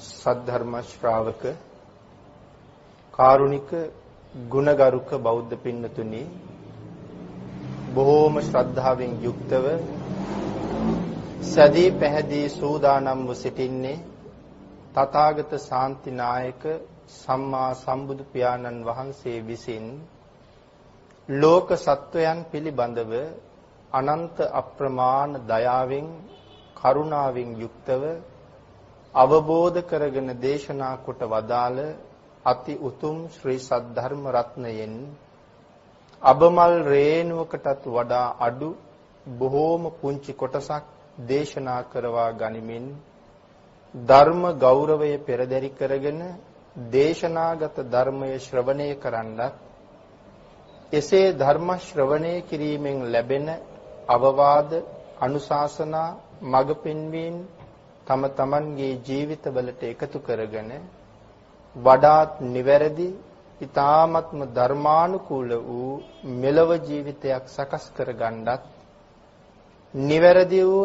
සද්ධර්ම ශ්‍රාවක කාරුණික ගුණගරුක බෞද්ධ පින්නතුනි බොහෝම ශ්‍රද්ධාවෙන් යුක්තව සදී පැහැදී සූදානම්ව සිටින්නේ තථාගත ශාන්තිනායක සම්මා සම්බුදු පියාණන් වහන්සේ විසින් ලෝක සත්වයන් පිළිබඳව අනන්ත අප්‍රමාණ දයාවෙන් කරුණාවෙන් යුක්තව අවබෝධ කරගෙන දේශනා කොට වදාළ අති උතුම් ශ්‍රී සද්ධර්ම රත්නයෙන් අබමල් රේණුවකටත් වඩා අඩු බොහෝම පුංචි කොටසක් දේශනා කරවා ගනිමින් ධර්ම ගෞරවය පෙරදරි කරගෙන දේශනාගත ධර්මය ශ්‍රවණය කරන්නත් එසේ ධර්ම ශ්‍රවණය කිරීමෙන් ලැබෙන අවවාද අනුශාසනා මඟ පෙන්වීම තම තමන්ගේ ජීවිතවලට එකතු කරගෙන වඩාත් නිවැරදි ඊ타ත්ම ධර්මානුකූල වූ මෙලව ජීවිතයක් සකස් කරගන්නත් නිවැරදි වූ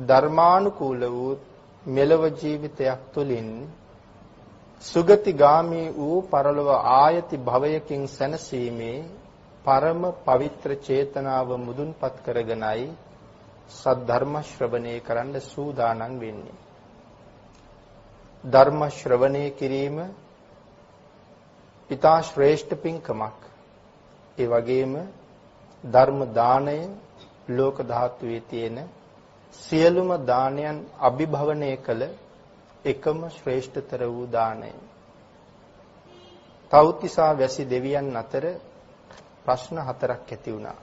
ධර්මානුකූල වූ මෙලව ජීවිතයක් තුළින් සුගතිගාමී වූ පරලොව ආයති භවයකින් සැනසීමේ පරම පවිත්‍ර චේතනාව මුදුන්පත් කරගෙනයි සද්ධර්ම ශ්‍රවණය කරන්න සූදානම් වෙන්නේ. ධර්ම ශ්‍රවණය කිරීම ඊට ශ්‍රේෂ්ඨ පින්කමක්. ඒ වගේම ධර්ම දාණය ලෝක ධාතුවේ තියෙන සියලුම දානයන් අභිභවනය කළ එකම ශ්‍රේෂ්ඨතර වූ දානය. තව්තිසා වැසි දෙවියන් අතර ප්‍රශ්න හතරක් ඇති වුණා.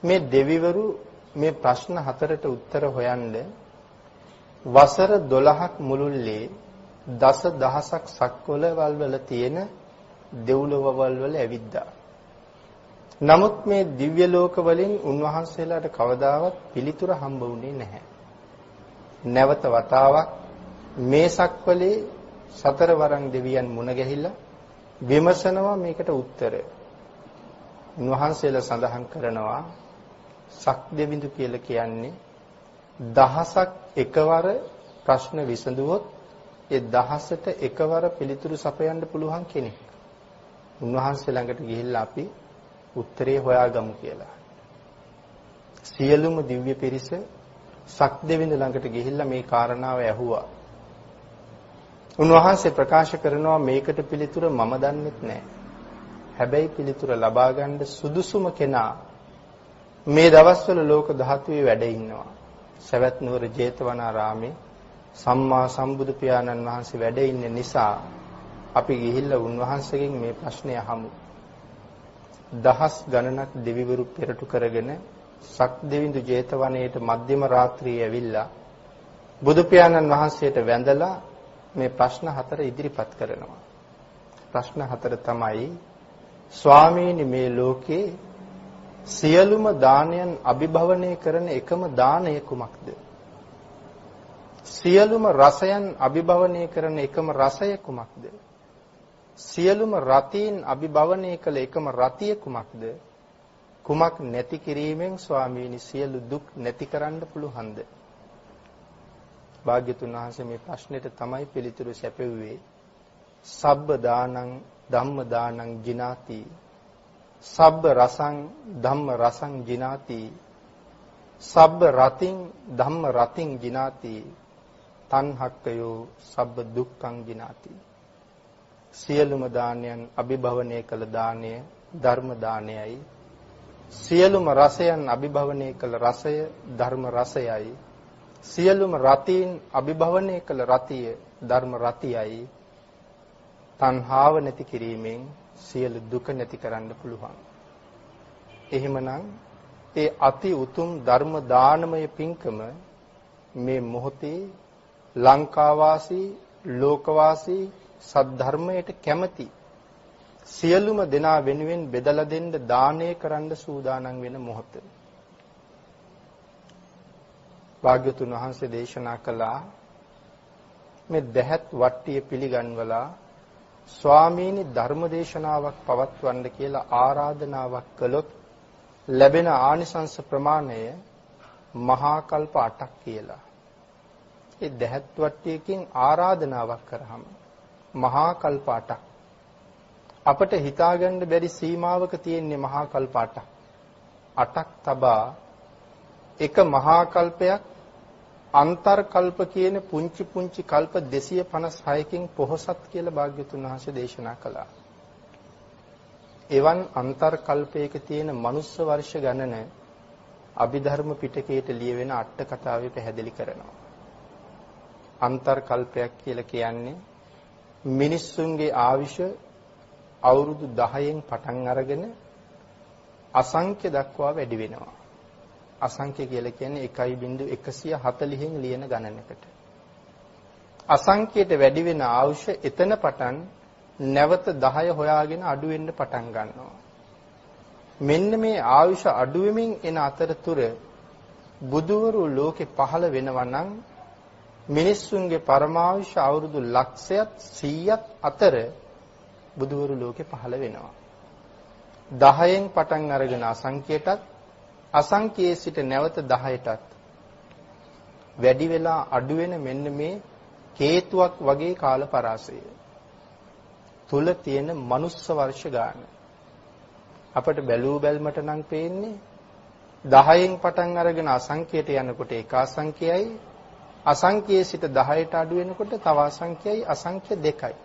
මේ දෙවිවරු මේ ප්‍රශ්න හතරට උත්තර හොයන්න වසර 12ක් මුළුල්ලේ දසදහසක් සක්වලවල් වල තියෙන දෙව්ලොවවල් වල ඇවිද්දා. නමුත් මේ දිව්‍ය ලෝක වලින් උන්වහන්සේලාට කවදාවත් පිළිතුර හම්බ වුණේ නැහැ. නැවත වතාවක් මේ සක්වලේ සතරවරන් දෙවියන් මුණ ගැහිලා විමසනවා මේකට උත්තර. උන්වහන්සේලා සඳහන් කරනවා සක්දෙවිඳු කියලා කියන්නේ දහසක් එකවර ප්‍රශ්න විසඳුවොත් ඒ දහසට එකවර පිළිතුරු සපයන්න පුළුවන් කෙනෙක්. උන්වහන්සේ ළඟට ගිහිල්ලා අපි උත්තරේ හොයාගමු කියලා. සියලුම දිව්‍ය පිරිස සක්දෙවිඳු ළඟට ගිහිල්ලා මේ කාරණාව ඇහුවා. උන්වහන්සේ ප්‍රකාශ කරනවා මේකට පිළිතුර මම දන්නෙත් නැහැ. හැබැයි පිළිතුර ලබා ගන්න සුදුසුම කෙනා මේ දවස්වල ලෝක ධාතුවේ වැඩ ඉන්නවා. සවැත් නුවර ජේතවනාරාමේ සම්මා සම්බුදු පියාණන් වහන්සේ වැඩ ඉන්න නිසා අපි ගිහිල්ලා උන්වහන්සේගෙන් මේ ප්‍රශ්නය අහමු. දහස් ගණනක් දෙවිවරු පෙරටු කරගෙන සක්දෙවිඳු ජේතවනයේට මධ්‍යම රාත්‍රියේ ඇවිල්ලා බුදු පියාණන් වහන්සේට වැඳලා මේ ප්‍රශ්න හතර ඉදිරිපත් කරනවා. ප්‍රශ්න හතර තමයි ස්වාමීනි මේ ලෝකේ සියලුම දානයන් අභිභවනය කරන එකම දානය කුමක්ද? සියලුම රසයන් අභිභවනය කරන එකම රසය කුමක්ද? සියලුම රතීන් අභිභවනය කළ එකම රතිය කුමක්ද? කුමක් නැති කිරීමෙන් ස්වාමීනි සියලු දුක් නැති කරන්න පුළුවන්ද? භාග්‍යතුන් වහන්සේ මේ ප්‍රශ්නෙට තමයි පිළිතුරු සැපෙව්වේ. සබ්බ දානං ධම්ම දානං ජිනාති සබ්බ රසං ධම්ම රසං ජිනාති සබ්බ රතින් ධම්ම රතින් ජිනාති තණ්හක්කයෝ සබ්බ දුක්ඛං ජිනාති. සියලුම දානයන් අභිභවනය කළ දානය ධර්ම දානයයි. සියලුම රසයන් අභිභවනය කළ රසය ධර්ම රසයයි. සියලුම රතීන් අභිභවනය කළ රතිය ධර්ම රතියයි. තණ්හාව නැති කිරීමෙන් සියලු දුක නැති කරන්න පුළුවන්. එහෙමනම් ඒ අති උතුම් ධර්ම දානමය පින්කම මේ මොහොතේ ලංකාවාසී ලෝකවාසී සද්ධර්මයට කැමති සියලුම දෙනා වෙනුවෙන් බෙදලා දෙන්න දානය කරන්න සූදානම් වෙන මොහොත. භාග්‍යතුන් වහන්සේ දේශනා කළා මේ දැහත් වට්ටිය පිළිගන්වලා ස්වාමීනි ධර්ම දේශනාවක් පවත්වන්න කියලා ආරාධනාවක් කළොත් ලැබෙන ආනිසංස ප්‍රමාණය මහා කල්ප 8ක් කියලා. ඒ දැහත් වට්ටියකින් ආරාධනාවක් කරාම මහා කල්ප 8ක් අපට හිතාගන්න බැරි සීමාවක තියෙන්නේ මහා කල්ප 8ක් තබා එක මහා කල්පයක් අන්තර් කල්ප කියන පුංචි පුංචි කල්ප 256කින් පොහොසත් කියලා භාග්‍යතුන් වහන්සේ දේශනා කළා. එවන් අන්තර් කල්පයක තියෙන මනුස්ස වර්ෂ ගණන අභිධර්ම පිටකයට ලියවෙන අට කතාවේ පැහැදිලි කරනවා. අන්තර් කල්පයක් කියලා කියන්නේ මිනිස්සුන්ගේ ආයුෂ අවුරුදු 10න් පටන් අරගෙන අසංඛ්‍ය දක්වා වැඩි වෙනවා. අසංඛ්‍ය කියලා කියන්නේ 1.140න් ලියන ගණනකට. අසංඛ්‍යයට වැඩි වෙන ආයුෂ එතන පටන් නැවත 10 හොයාගෙන අඩු වෙන්න පටන් ගන්නවා. මෙන්න මේ ආයුෂ අඩු වෙමින් එන අතරතුර බුදුවරු ලෝකේ පහළ වෙනවා නම් මිනිස්සුන්ගේ පරමායුෂ අවුරුදු ලක්ෂයත් 100ත් අතර බුදුවරු ලෝකේ පහළ වෙනවා. 10න් පටන් අරගෙන අසංඛ්‍යයටත් අසංඛ්‍යයේ සිට නැවත 10ටත් වැඩි වෙලා අඩු වෙන මෙන්න මේ හේතුවක් වගේ කාල පරාසය තුල තියෙන මනුස්ස වර්ෂ ගාන අපට බැලූ බැල්මට නම් පේන්නේ 10න් පටන් අරගෙන අසංඛ්‍යයට යනකොට එක අසංඛ්‍යයයි අසංඛ්‍යයේ සිට 10ට අඩු වෙනකොට තව අසංඛ්‍යයයි අසංඛ්‍ය දෙකයි.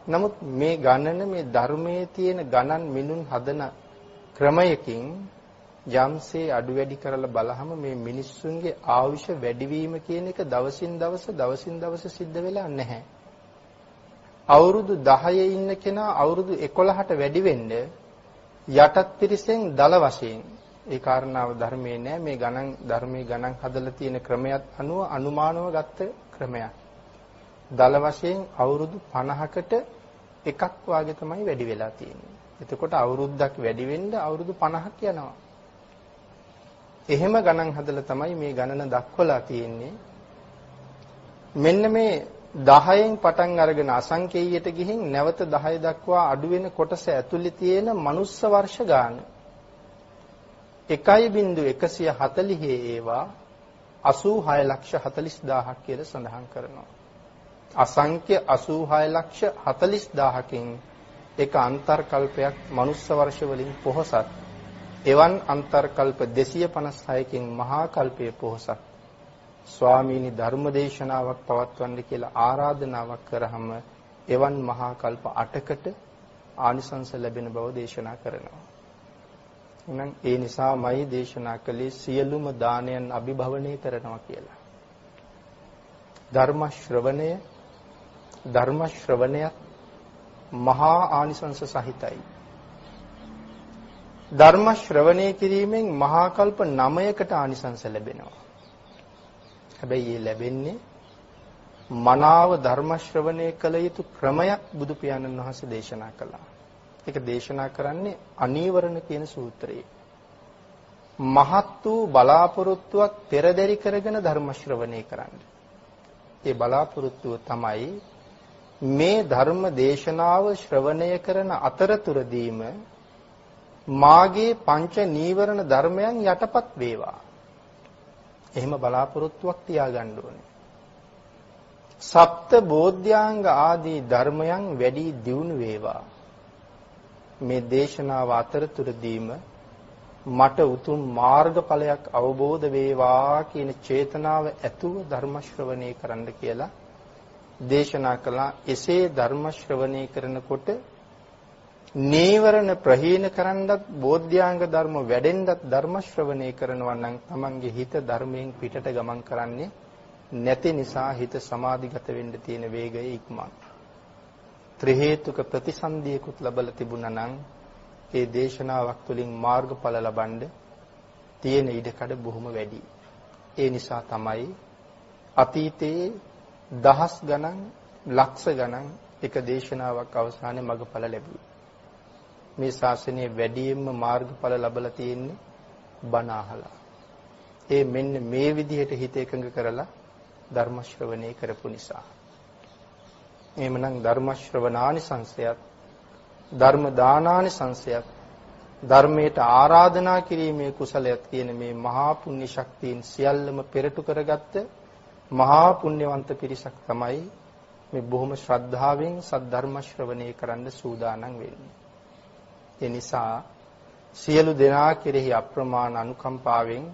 නමුත් මේ ගණන මේ ධර්මයේ තියෙන ගණන් මිනුම් හදන ක්‍රමයකින් යම්සේ අඩු වැඩි කරලා බලහම මේ මිනිස්සුන්ගේ ආයුෂ වැඩිවීම කියන එක දවසින් දවස සිද්ධ වෙලා නැහැ. අවුරුදු 10 ඉන්න කෙනා අවුරුදු 11ට වැඩි වෙන්න යටත් පිරිසෙන් දල වශයෙන් ඒ කාරණාව ධර්මයේ නෑ මේ ගණන් ධර්මයේ ගණන් හදලා තියෙන ක්‍රමයක් අනුව අනුමානව ගත්ත ක්‍රමයක්. දල වශයෙන් අවුරුදු 50කට එකක් වාගේ තමයි වැඩි වෙලා තියෙන්නේ. එතකොට අවුරුද්දක් වැඩි වෙන්න අවුරුදු 50ක් යනවා. එහෙම ගණන් හදලා තමයි මේ ගණන දක්වලා තියෙන්නේ. මෙන්න මේ 10න් පටන් අරගෙන අසංඛේයයට ගිහින් නැවත 10 දක්වා අඩු වෙන කොටස ඇතුලේ තියෙන මනුස්ස වර්ෂ ගාන 1.140 ඒවා 86,40000ක් කියලා සඳහන් කරනවා. අසංඛ්‍ය 86,40000කින් එක අන්තර් කල්පයක් මනුස්ස වර්ෂ වලින් පොහොසත් එවන් අන්තර් කල්ප 256කින් මහා කල්පයේ පොහොසත් ස්වාමීනි ධර්මදේශනාවක් පවත්වන්න කියලා ආරාධනාවක් කරාම එවන් මහා කල්ප 8කට ආනිසංස ලැබෙන බව දේශනා කරනවා. එහෙනම් ඒ නිසාමයි දේශනා කළේ සියලුම දානයන් අභිභවනය කරනවා කියලා. ධර්ම ශ්‍රවණය මහා ආනිසංස සහිතයි. ධර්ම ශ්‍රවණය කිරීමෙන් මහා කල්ප 9කට ආනිසංස ලැබෙනවා. හැබැයි ඒ ලැබෙන්නේ මනාව ධර්ම ශ්‍රවණය කළ යුතු ක්‍රමයක් බුදු පියාණන් වහන්සේ දේශනා කළා. ඒක දේශනා කරන්නේ අනීවරණ කියන සූත්‍රයේ. මහත් වූ බලාපොරොත්තුවක් පෙරදරි කරගෙන ධර්ම ශ්‍රවණය කරන්න. ඒ බලාපොරොත්තුව තමයි මේ ධර්ම දේශනාව ශ්‍රවණය කරන අතරතුරදීම මාගේ පංච නීවරණ ධර්මයන් යටපත් වේවා. එහෙම බලාපොරොත්තුවක් තියාගන්න ඕනේ. සප්ත බෝධ්‍යාංග ආදී ධර්මයන් වැඩි දියුණු වේවා. මේ දේශනාව අතරතුරදීම මට උතුම් මාර්ගඵලයක් අවබෝධ වේවා කියන චේතනාව ඇතුව ධර්ම ශ්‍රවණය කරන්න කියලා දේශනා කළා. එසේ ධර්ම ශ්‍රවණය කරනකොට නීවරණ ප්‍රහීන කරන්නත් බෝධ්‍යාංග ධර්ම වැඩෙන්නත් ධර්ම ශ්‍රවණය කරනවා නම් තමන්ගේ හිත ධර්මයෙන් පිටට ගමන් කරන්නේ නැති නිසා හිත සමාධිගත වෙන්න තියෙන වේගය ඉක්මන. ත්‍රි හේතුක ප්‍රතිසන්දියකුත් ලැබලා තිබුණා නම් ඒ දේශනාවක් තුළින් මාර්ගඵල ලබන්න තියෙන ඉඩකඩ බොහොම වැඩි. ඒ නිසා තමයි අතීතයේ දහස් ගණන් ලක්ෂ ගණන් එක දේශනාවක් අවසානයේ මගඵල ලැබුවේ. මේ ශාසනයේ වැඩියෙන්ම මාර්ගඵල ලැබලා තියෙන්නේ බණ අහලා. ඒ මෙන්න මේ විදිහට හිත එකඟ කරලා ධර්ම ශ්‍රවණය කරපු නිසා. එහෙමනම් ධර්ම ශ්‍රවණානිසංසයත් ධර්ම දානානිසංසයත් ධර්මයට ආරාධනා කිරීමේ කුසලයක් කියන මේ මහා පුණ්‍ය ශක්තියින් සියල්ලම පෙරටු කරගත්ත මහා පුණ්‍යවන්ත පිරිසක් තමයි මේ බොහොම ශ්‍රද්ධාවෙන් සද්ධර්ම ශ්‍රවණය කරන්න සූදානම් වෙන්නේ. ඒ නිසා සියලු දෙනා කෙරෙහි අප්‍රමාණ අනුකම්පාවෙන්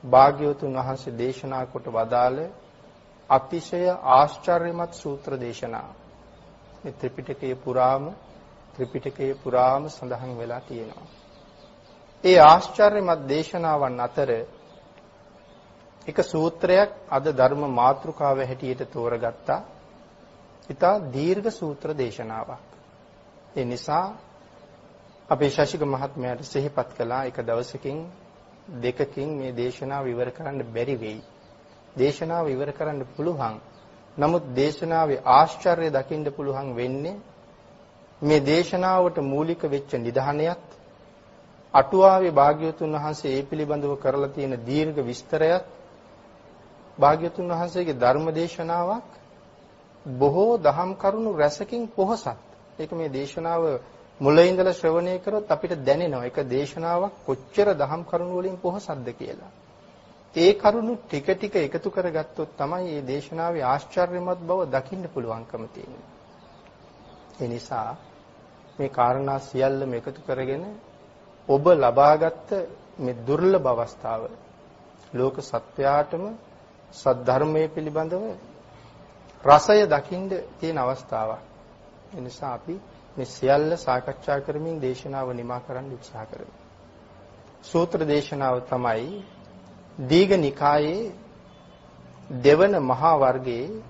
භාග්‍යවතුන් වහන්සේ දේශනා කොට වදාළ අතිශය ආශ්චර්යමත් සූත්‍ර දේශනා මේ ත්‍රිපිටකයේ පුරාම සඳහන් වෙලා තියෙනවා. ඒ ආශ්චර්යමත් දේශනාවන් අතර එක සූත්‍රයක් අද ධර්ම මාතෘකාව හැටියට තෝරගත්තා. ඉතා දීර්ඝ සූත්‍ර දේශනාවක්. ඒ නිසා අපේ ශාසික මහත්මයාට සිහිපත් කළා එක දවසකින් දෙකකින් මේ දේශනාව ඉවර කරන්න බැරි වෙයි. දේශනාව ඉවර කරන්න පුළුවන්. නමුත් දේශනාවේ ආශ්චර්යය දකින්න පුළුවන් වෙන්නේ මේ දේශනාවට මූලික වෙච්ච නිධානයත් අටුවාවේ භාග්‍යවතුන් වහන්සේ ඒ පිළිබඳව කරලා තියෙන දීර්ඝ විස්තරයත් භාග්‍යවතුන් වහන්සේගේ ධර්ම දේශනාවක් බොහෝ දහම් කරුණු රැසකින් පොහසත්. ඒක මේ දේශනාව මුල ඉඳලා ශ්‍රවණය කරොත් අපිට දැනෙනවා ඒක දේශනාවක් කොච්චර දහම් කරුණු වලින් පොහසත්ද කියලා. ඒ කරුණු ටික ටික එකතු කරගත්තොත් තමයි මේ දේශනාවේ ආශ්චර්යමත් බව දකින්න පුළුවන්කම තියෙන්නේ. ඒ නිසා මේ කාරණා සියල්ලම එකතු කරගෙන ඔබ ලබාගත් මේ දුර්ලභ අවස්ථාව ලෝක සත්‍යයටම සද්ධර්මයේ පිළිබඳව රසය දකින්න තියෙන අවස්ථාවක්. ඒ නිසා අපි මේ සියල්ල සාකච්ඡා කරමින් දේශනාව නිමා කරන්න උත්සාහ කරමු. සූත්‍ර දේශනාව තමයි දීඝ නිකායේ දෙවන මහා වර්ගයේ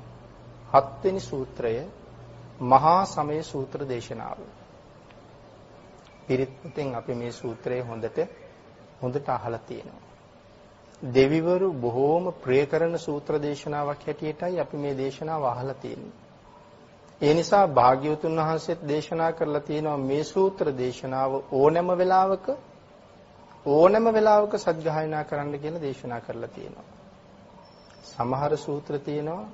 7 වෙනි සූත්‍රය මහා සමය සූත්‍ර දේශනාව. පිරිත් පුතෙන් අපි මේ සූත්‍රය හොඳට අහලා තියෙනවා. දෙවිවරු බොහෝම ප්‍රිය කරන සූත්‍ර දේශනාවක් හැටියටයි අපි මේ දේශනාව අහලා තියෙන්නේ. ඒ නිසා භාග්‍යවතුන් වහන්සේත් දේශනා කරලා තියෙනවා මේ සූත්‍ර දේශනාව ඕනෑම වෙලාවක සත්‍යයනා කරන්න කියලා දේශනා කරලා තියෙනවා. සමහර සූත්‍ර තියෙනවා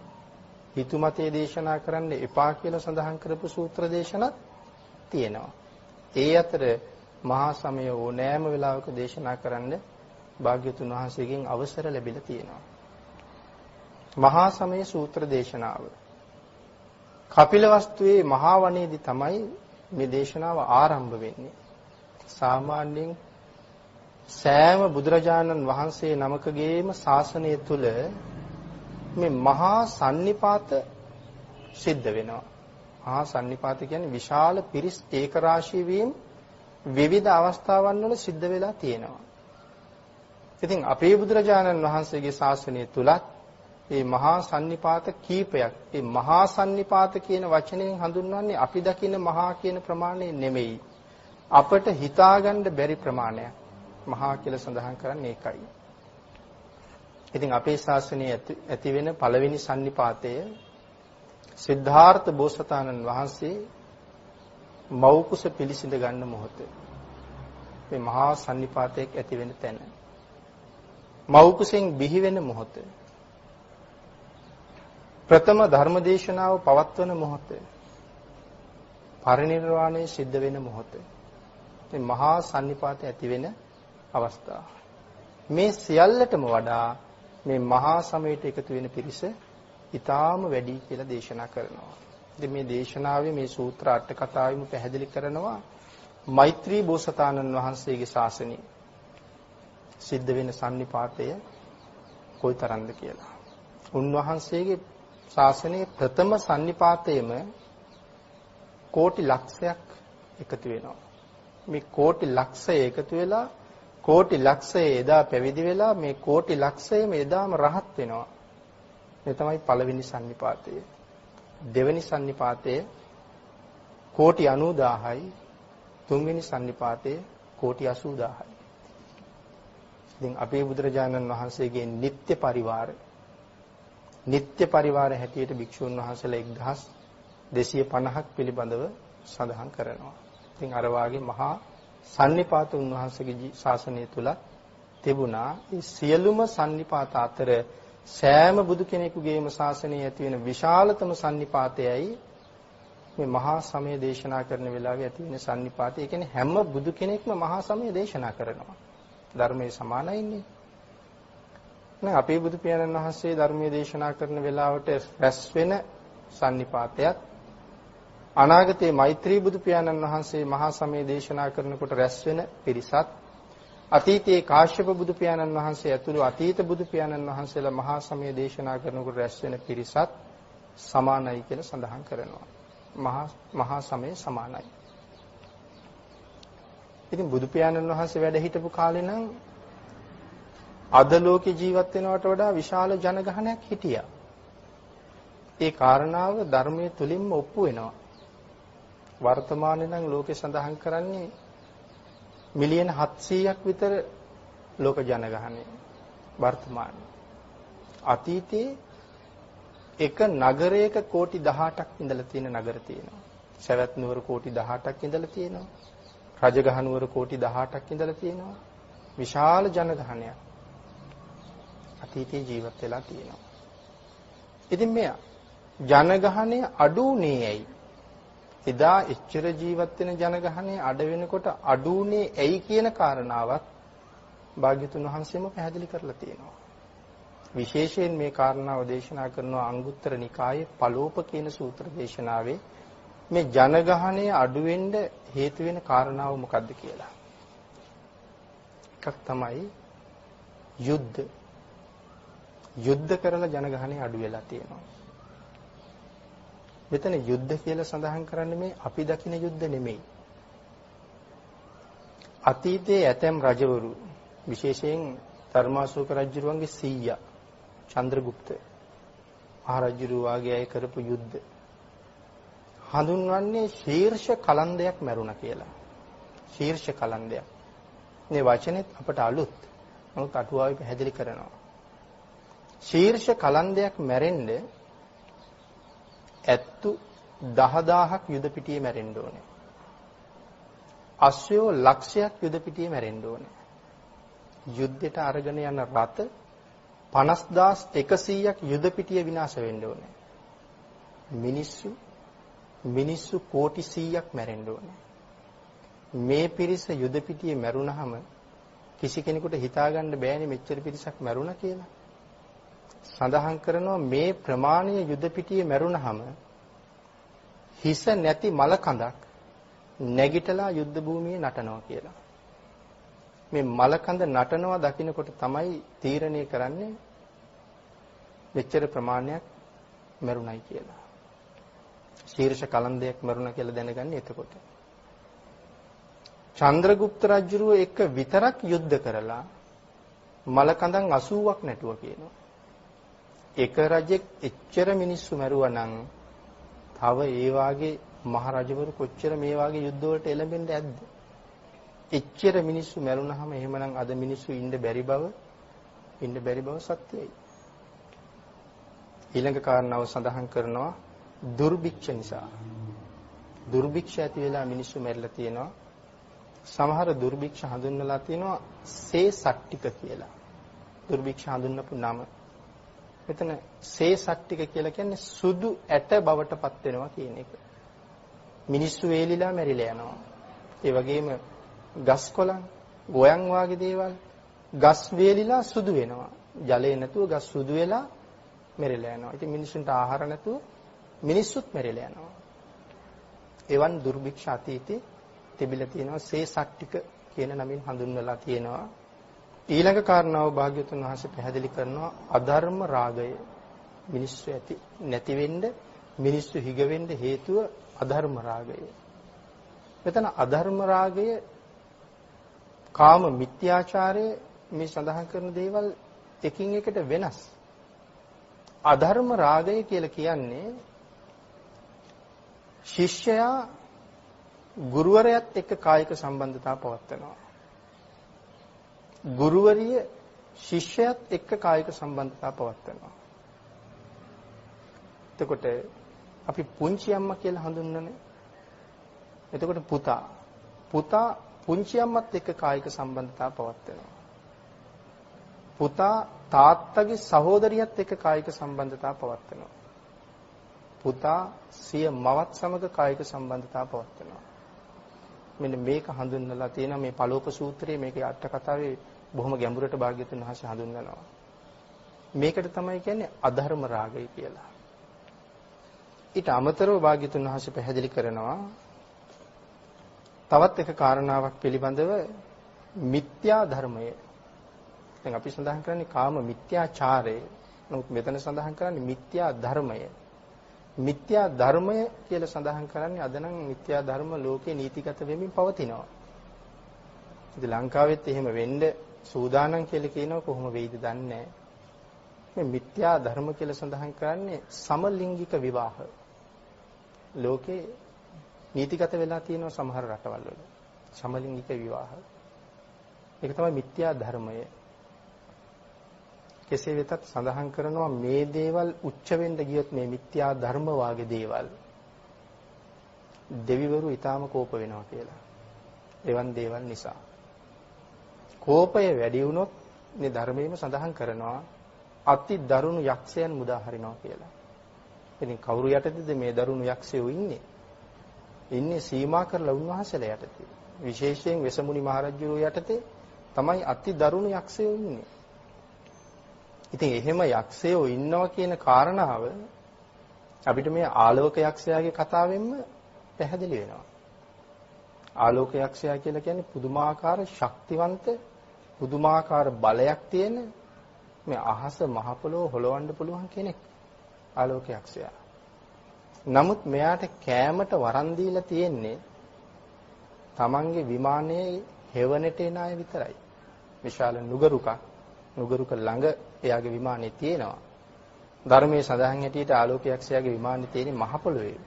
හිතුමතේ දේශනා කරන්න එපා කියලා සඳහන් කරපු සූත්‍ර දේශනත් තියෙනවා. ඒ අතර මහා සමය ඕනෑම වෙලාවක දේශනා කරන්න භාග්‍යවතුන් වහන්සේගෙන් අවසර ලැබිලා තියෙනවා. මහා සමය සූත්‍ර දේශනාව කපිලවස්තුවේ මහා වනයේදී තමයි මේ දේශනාව ආරම්භ වෙන්නේ. සාමාන්‍යයෙන් සෑම බුදුරජාණන් වහන්සේ නමකගේම ශාසනය තුල මේ මහා සන්නිපාත සිද්ධ වෙනවා. මහා සන්නිපාත කියන්නේ විශාල පිරිස් ඒක රාශී වීම විවිධ අවස්ථාවන් වල සිද්ධ වෙලා තියෙනවා. ඉතින් අපේ බුදුරජාණන් වහන්සේගේ ශාසනය තුලත් මේ මහා සන්නිපාත කීපයක්. මේ මහා සන්නිපාත කියන වචනයෙන් හඳුන්වන්නේ අපි දකින මහා කියන ප්‍රමාණය නෙමෙයි. අපට හිතාගන්න බැරි ප්‍රමාණයක්. මහා කියලා සඳහන් කරන්නේ ඒකයි. ඉතින් අපේ ශාසනයේ ඇති වෙන පළවෙනි සන්නිපාතය සිද්ධාර්ථ බෝසතාණන් වහන්සේ මව්කුස පිළිසිඳ ගන්න මොහොත. මේ මහා සන්නිපාතයක් ඇති වෙන තැන. මව්කුසෙන් බිහි වෙන මොහොත. ප්‍රථම ධර්මදේශනාව පවත්වන මොහොත. පරිනිර්වාණය සිද්ධ වෙන මොහොත. මේ මහා සන්නිපාතය ඇති වෙන අවස්ථාව. මේ සියල්ලටම වඩා මේ මහා සමයට එකතු වෙන පිරිස ඊටාම වැඩි කියලා දේශනා කරනවා. ඉතින් මේ දේශනාවේ මේ සූත්‍ර අට කතාවෙම පැහැදිලි කරනවා මෛත්‍රී බෝසතාණන් වහන්සේගේ ශාසනය සිද්ධ වෙන සන්නිපාතය කොයිතරම්ද කියලා. උන්වහන්සේගේ ශාසනයේ ප්‍රථම සන්නිපාතයේම කෝටි ලක්ෂයක් එකතු වෙනවා. මේ කෝටි ලක්ෂය එකතු වෙලා කෝටි ලක්ෂය එදා පැවිදි වෙලා මේ කෝටි ලක්ෂයම එදාම රහත් වෙනවා. මේ තමයි පළවෙනි සන්නිපාතය. දෙවෙනි සන්නිපාතය කෝටි 90000යි. තුන්වෙනි සන්නිපාතය කෝටි 80000යි. ඉතින් අපේ බුදුරජාණන් වහන්සේගේ නිත්‍ය පරිවාර හැටියට භික්ෂුන් වහන්සේලා 1250ක් පිළිබඳව සඳහන් කරනවා. ඉතින් අර වාගේ මහා සන්නිපාත උන්වහන්සේගේ ශාසනය තුල තිබුණා. මේ සියලුම සන්නිපාත අතර සෑම බුදු කෙනෙකුගේම ශාසනයේ ඇති වෙන විශාලතම සන්නිපාතයයි මේ මහා සමය දේශනා කරන වෙලාවේ ඇති වෙන සන්නිපාතය. ඒ කියන්නේ හැම බුදු කෙනෙක්ම මහා සමය දේශනා කරනවා. ධර්මයේ සමානයින්නේ. නේද? අපේ බුදු පියාණන් වහන්සේ ධර්මයේ දේශනා කරන වෙලාවට රැස් වෙන සන්නිපාතයත් අනාගතයේ මෛත්‍රී බුදු පියාණන් වහන්සේ මහා සමය දේශනා කරනකොට රැස් වෙන පිරිසත් අතීතයේ කාශ්‍යප බුදු පියාණන් වහන්සේ ඇතුළු අතීත බුදු පියාණන් වහන්සේලා මහා සමය දේශනා කරනකොට රැස් වෙන පිරිසත් සමානයි කියලා සඳහන් කරනවා. මහා සමය සමානයි. ඉතින් බුදු පියාණන් වහන්සේ වැඩ හිටපු කාලේ නම් අද ලෝකේ ජීවත් වෙනවට වඩා විශාල ජනගහනයක් හිටියා. ඒ කාරණාව ධර්මයේ තුලින්ම ඔප්පු වෙනවා. වර්තමානයේ නම් ලෝකේ සඳහන් කරන්නේ මිලියන 700ක් විතර ලෝක ජනගහනය වර්තමානයේ. අතීතයේ එක නගරයක කෝටි 18ක් ඉඳලා තියෙන නගර තියෙනවා. සවැත් නුවර කෝටි 18ක් ඉඳලා තියෙනවා. රජගහ නුවර කෝටි 18ක් ඉඳලා තියෙනවා. විශාල ජනගහනයක් අතීතයේ ජීවත් වෙලා තියෙනවා. ඉතින් මේ ජනගහනය අඩුුනේ ඇයි? එදා එච්චර ජීවත් වෙන ජනගහනය අඩ වෙනකොට අඩුුනේ ඇයි කියන කාරණාවත් භාග්‍යතුන් වහන්සේම පැහැදිලි කරලා තියෙනවා. විශේෂයෙන් මේ කාරණාව දේශනා කරනවා අංගුත්තර නිකායේ පලෝප කියන සූත්‍ර දේශනාවේ මේ ජනගහනය අඩු වෙන්න හේතු වෙන කාරණාව මොකක්ද කියලා. එකක් තමයි යුද්ධ කරලා ජනගහනය අඩු වෙලා තියෙනවා. මෙතන යුද්ධ කියලා සඳහන් කරන්නේ මේ අපි දකින යුද්ධ නෙමෙයි. අතීතයේ ඇතැම් රජවරු විශේෂයෙන් ධර්මාශෝක රජුරුවන්ගේ සීයා චන්ද්‍රගුප්ත මහරජුරුව වාගේ අය කරපු යුද්ධ හඳුන්වන්නේ ශීර්ෂ කලන්දයක් මැරුණා කියලා. ශීර්ෂ කලන්දයක්. මේ වචනේත් අපට අලුත්. නමුත් අටුවාවේ පැහැදිලි කරනවා. ශීර්ෂ කලන්දයක් මැරෙන්න ඇත්තු 10000ක් යුද පිටියේ මැරෙන්න ඕනේ. අශ්වයෝ ලක්ෂයක් යුද පිටියේ මැරෙන්න ඕනේ. යුද්ධයට අරගෙන යන රථ 50100ක් යුද පිටියේ විනාශ වෙන්න ඕනේ. මිනිස්සු කෝටි 100ක් මැරෙන්න ඕනේ. මේ පිරිස යුද පිටියේ මැරුණාම කිසි කෙනෙකුට හිතා ගන්න බෑනේ මෙච්චර පිරිසක් මැරුණා කියලා. සඳහන් කරනවා මේ ප්‍රමාණීය යුද පිටියේ මැරුණාම හිස නැති මල කඳක් නැගිටලා යුද්ධ භූමියේ නටනවා කියලා. මේ මල කඳ නටනවා දකින්නකොට තමයි තීරණය කරන්නේ මෙච්චර ප්‍රමාණයක් මැරුණයි කියලා. ශීර්ෂ කලන්දයක් මැරුණා කියලා දැනගන්නේ එතකොට. චන්ද්‍රගුප්ත රජුරුව එක විතරක් යුද්ධ කරලා මල කඳන් 80ක් නැටුවා කියනවා. එක රජෙක් එච්චර මිනිස්සු මැරුවා නම් තව ඒ වාගේ මහ රජවරු කොච්චර මේ වාගේ යුද්ධ වලට එළඹෙන්න ඇද්ද? එච්චර මිනිස්සු මැරුණාම එහෙමනම් අද මිනිස්සු ඉන්න බැරි බව සත්‍යයි. ඊළඟ කාරණාව සඳහන් කරනවා දුර්භික්ෂ නිසා. දුර්භික්ෂ ඇති වෙලා මිනිස්සු මැරිලා තියෙනවා. සමහර දුර්භික්ෂ හඳුන්වලා තියෙනවා සේසට්ටික කියලා. දුර්භික්ෂ හඳුන්වපු නම මෙතන සේසට්ටික කියලා කියන්නේ සුදු ඇට බවට පත් වෙනවා කියන එක. මිනිස්සු වේලිලා මැරිලා යනවා. ඒ වගේම ගස් කොළන්, ගොයන් වාගේ දේවල් ගස් වේලිලා සුදු වෙනවා. ජලය නැතුව ගස් සුදු වෙලා මැරිලා යනවා. ඉතින් මිනිස්සුන්ට ආහාර නැතුව මිනිස්සුත් මැරිලා යනවා. එවන් දුර්භික්ෂ අතීතේ තිබිලා තියෙනවා සේසට්ටික කියන නමින් හඳුන්වලා තියෙනවා. ඊළඟ කාරණාව භාග්‍යවතුන් වහන්සේ පැහැදිලි කරනවා අධර්ම රාගය. මිනිස්සු ඇති නැති වෙන්න මිනිස්සු හිග වෙන්න හේතුව අධර්ම රාගය. මෙතන අධර්ම රාගය කාම මිත්‍යාචාරය මේ සඳහන් කරන දේවල් එකින් එකට වෙනස්. අධර්ම රාගය කියලා කියන්නේ ශිෂ්‍යයා ගුරුවරයාත් එක්ක කායික සම්බන්ධතාව පවත්වනවා. ගුරුවරිය ශිෂ්‍යයාත් එක්ක කායික සම්බන්ධතාව පවත්වනවා. එතකොට අපි පුංචි අම්මා කියලා හඳුන්වන්නේ. එතකොට පුතා පුංචි අම්මත් එක්ක කායික සම්බන්ධතාව පවත්වනවා. පුතා තාත්තගේ සහෝදරියත් එක්ක කායික සම්බන්ධතාව පවත්වනවා. පුතා සිය මවත් සමග කායික සම්බන්ධතාව පවත්වනවා. මෙන්න මේක හඳුන්වලා තියෙනවා මේ පලෝප සූත්‍රයේ මේකේ අට කතාවේ බොහොම ගැඹුරට භාග්‍යවතුන් වහන්සේ හඳුන්වනවා. මේකට තමයි කියන්නේ අධර්ම රාගය කියලා. ඊට අමතරව භාග්‍යතුන් වහන්සේ පැහැදිලි කරනවා තවත් එක කාරණාවක් පිළිබඳව මිත්‍යා ධර්මය. දැන් අපි සඳහන් කරන්නේ කාම මිත්‍යාචාරය. නමුත් මෙතන සඳහන් කරන්නේ මිත්‍යා ධර්මය. මිත්‍යා ධර්මය කියලා සඳහන් කරන්නේ අද නම් මිත්‍යා ධර්ම ලෝකේ නීතිගත වෙමින් පවතිනවා. ඉතින් ලංකාවෙත් එහෙම වෙන්න සූදානම් කියලා කියනවා කොහොම වෙයිද දන්නේ නැහැ. මේ මිත්‍යා ධර්ම කියලා සඳහන් කරන්නේ සමලිංගික විවාහ. ලෝකේ නීතිගත වෙලා තියෙනවා සමහර රටවල් වල. සමලිංගික විවාහ. ඒක තමයි මිත්‍යා ධර්මය. කෙසේ වෙතත් සඳහන් කරනවා මේ දේවල් උච්ච වෙන්න ගියොත් මේ මිත්‍යා ධර්ම වාගේ දේවල් දෙවිවරු ඊටාම කෝප වෙනවා කියලා. එවන් දේවල් නිසා. කෝපය වැඩි වුණොත් මේ ධර්මයේම සඳහන් කරනවා අති දරුණු යක්ෂයන් මුදා හරිනවා කියලා. ඉතින් කවුරු යටතේද මේ දරුණු යක්ෂයෝ ඉන්නේ? ඉන්නේ සීමා කරලා උන්වහන්සේලා යටතේ. විශේෂයෙන් වෙසමුණි මහරජුරෝ යටතේ තමයි අති දරුණු යක්ෂයෝ ඉන්නේ. ඉතින් එහෙම යක්ෂයෝ ඉන්නවා කියන කාරණාව අපිට මේ ආලෝක යක්ෂයාගේ කතාවෙන්ම පැහැදිලි වෙනවා. ආලෝක යක්ෂයා කියලා කියන්නේ පුදුමාකාර ශක්තිවන්ත පුදුමාකාර බලයක් තියෙන මේ අහස මහ පොළොව හොලවන්න පුළුවන් කෙනෙක් ආලෝක යක්ෂයා. නමුත් මෙයාට කෑමට වරන් දීලා තියෙන්නේ තමන්ගේ විමානයේ හෙවණට එන අය විතරයි. විශාල නුගරුක ළඟ එයාගේ විමානේ තියෙනවා. ධර්මයේ සඳහන් හැටියට ආලෝක යක්ෂයාගේ විමානේ තියෙන්නේ මහ පොළොවේ.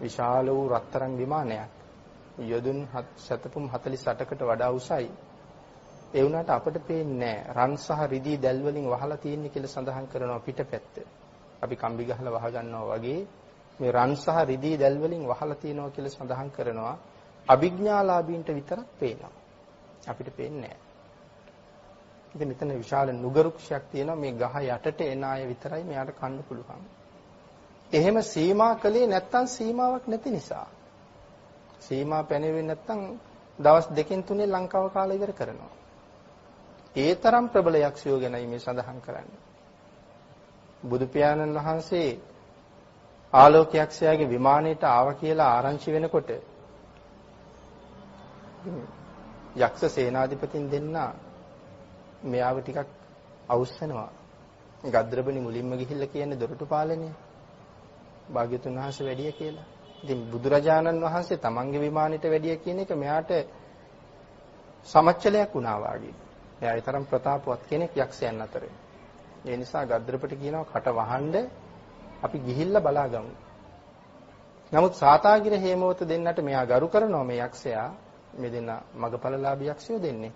විශාල වූ රත්තරන් විමානයක්. යොදුන් 748කට වඩා උසයි. ඒ වුණාට අපිට පේන්නේ රන් සහ රිදී දැල් වලින් වහලා තියෙන්නේ කියලා සඳහන් කරනවා පිටපැත්ත. අපි කම්බි ගහලා වහ ගන්නවා වගේ මේ රන් සහ රිදී දැල් වලින් වහලා තියෙනවා කියලා සඳහන් කරනවා. අභිඥාලාභීන්ට විතරක් පේනවා. අපිට පේන්නේ නැහැ. ඉතින් මෙතන විශාල නුගරුක්ෂයක් තියෙනවා මේ ගහ යටට එන අය විතරයි මෙයාට කන්න පුළුවන්. එහෙම සීමා කළේ නැත්තම් සීමාවක් නැති නිසා. සීමා පැනෙන්නේ නැත්තම් දවස් 2-3 ලංකාව කාලය ඉවර කරනවා. ඒ තරම් ප්‍රබල යක්ෂයෝ ගැනයි මේ සඳහන් කරන්නේ. බුදු පියාණන් වහන්සේ ආලෝක යක්ෂයාගේ විමානයට ආවා කියලා ආරංචි වෙනකොට යක්ෂ සේනාධිපතින් දෙන්නා මෙයාව ටිකක් අවුස්සනවා. ගද්‍රබණි මුලින්ම ගිහිල්ලා කියන්නේ දොරටු පාලනේ. භාග්‍යතුන් වහන්සේ වැඩිය කියලා. ඉතින් බුදුරජාණන් වහන්සේ තමන්ගේ විමානෙට වැඩිය කියන එක මෙයාට සමච්චලයක් වුණා වාගේ. එයා ඒ තරම් ප්‍රතාපවත් කෙනෙක් යක්ෂයන් අතරේ. ඒ නිසා ගද්‍රපට කියනවා කට වහන්න අපි ගිහිල්ලා බලාගමු. නමුත් සාතාගිර හේමවත දෙන්නට මෙයා ගරු කරනවා මේ යක්ෂයා. මේ දෙන්න මගපලලාභී යක්ෂයෝ දෙන්නේ.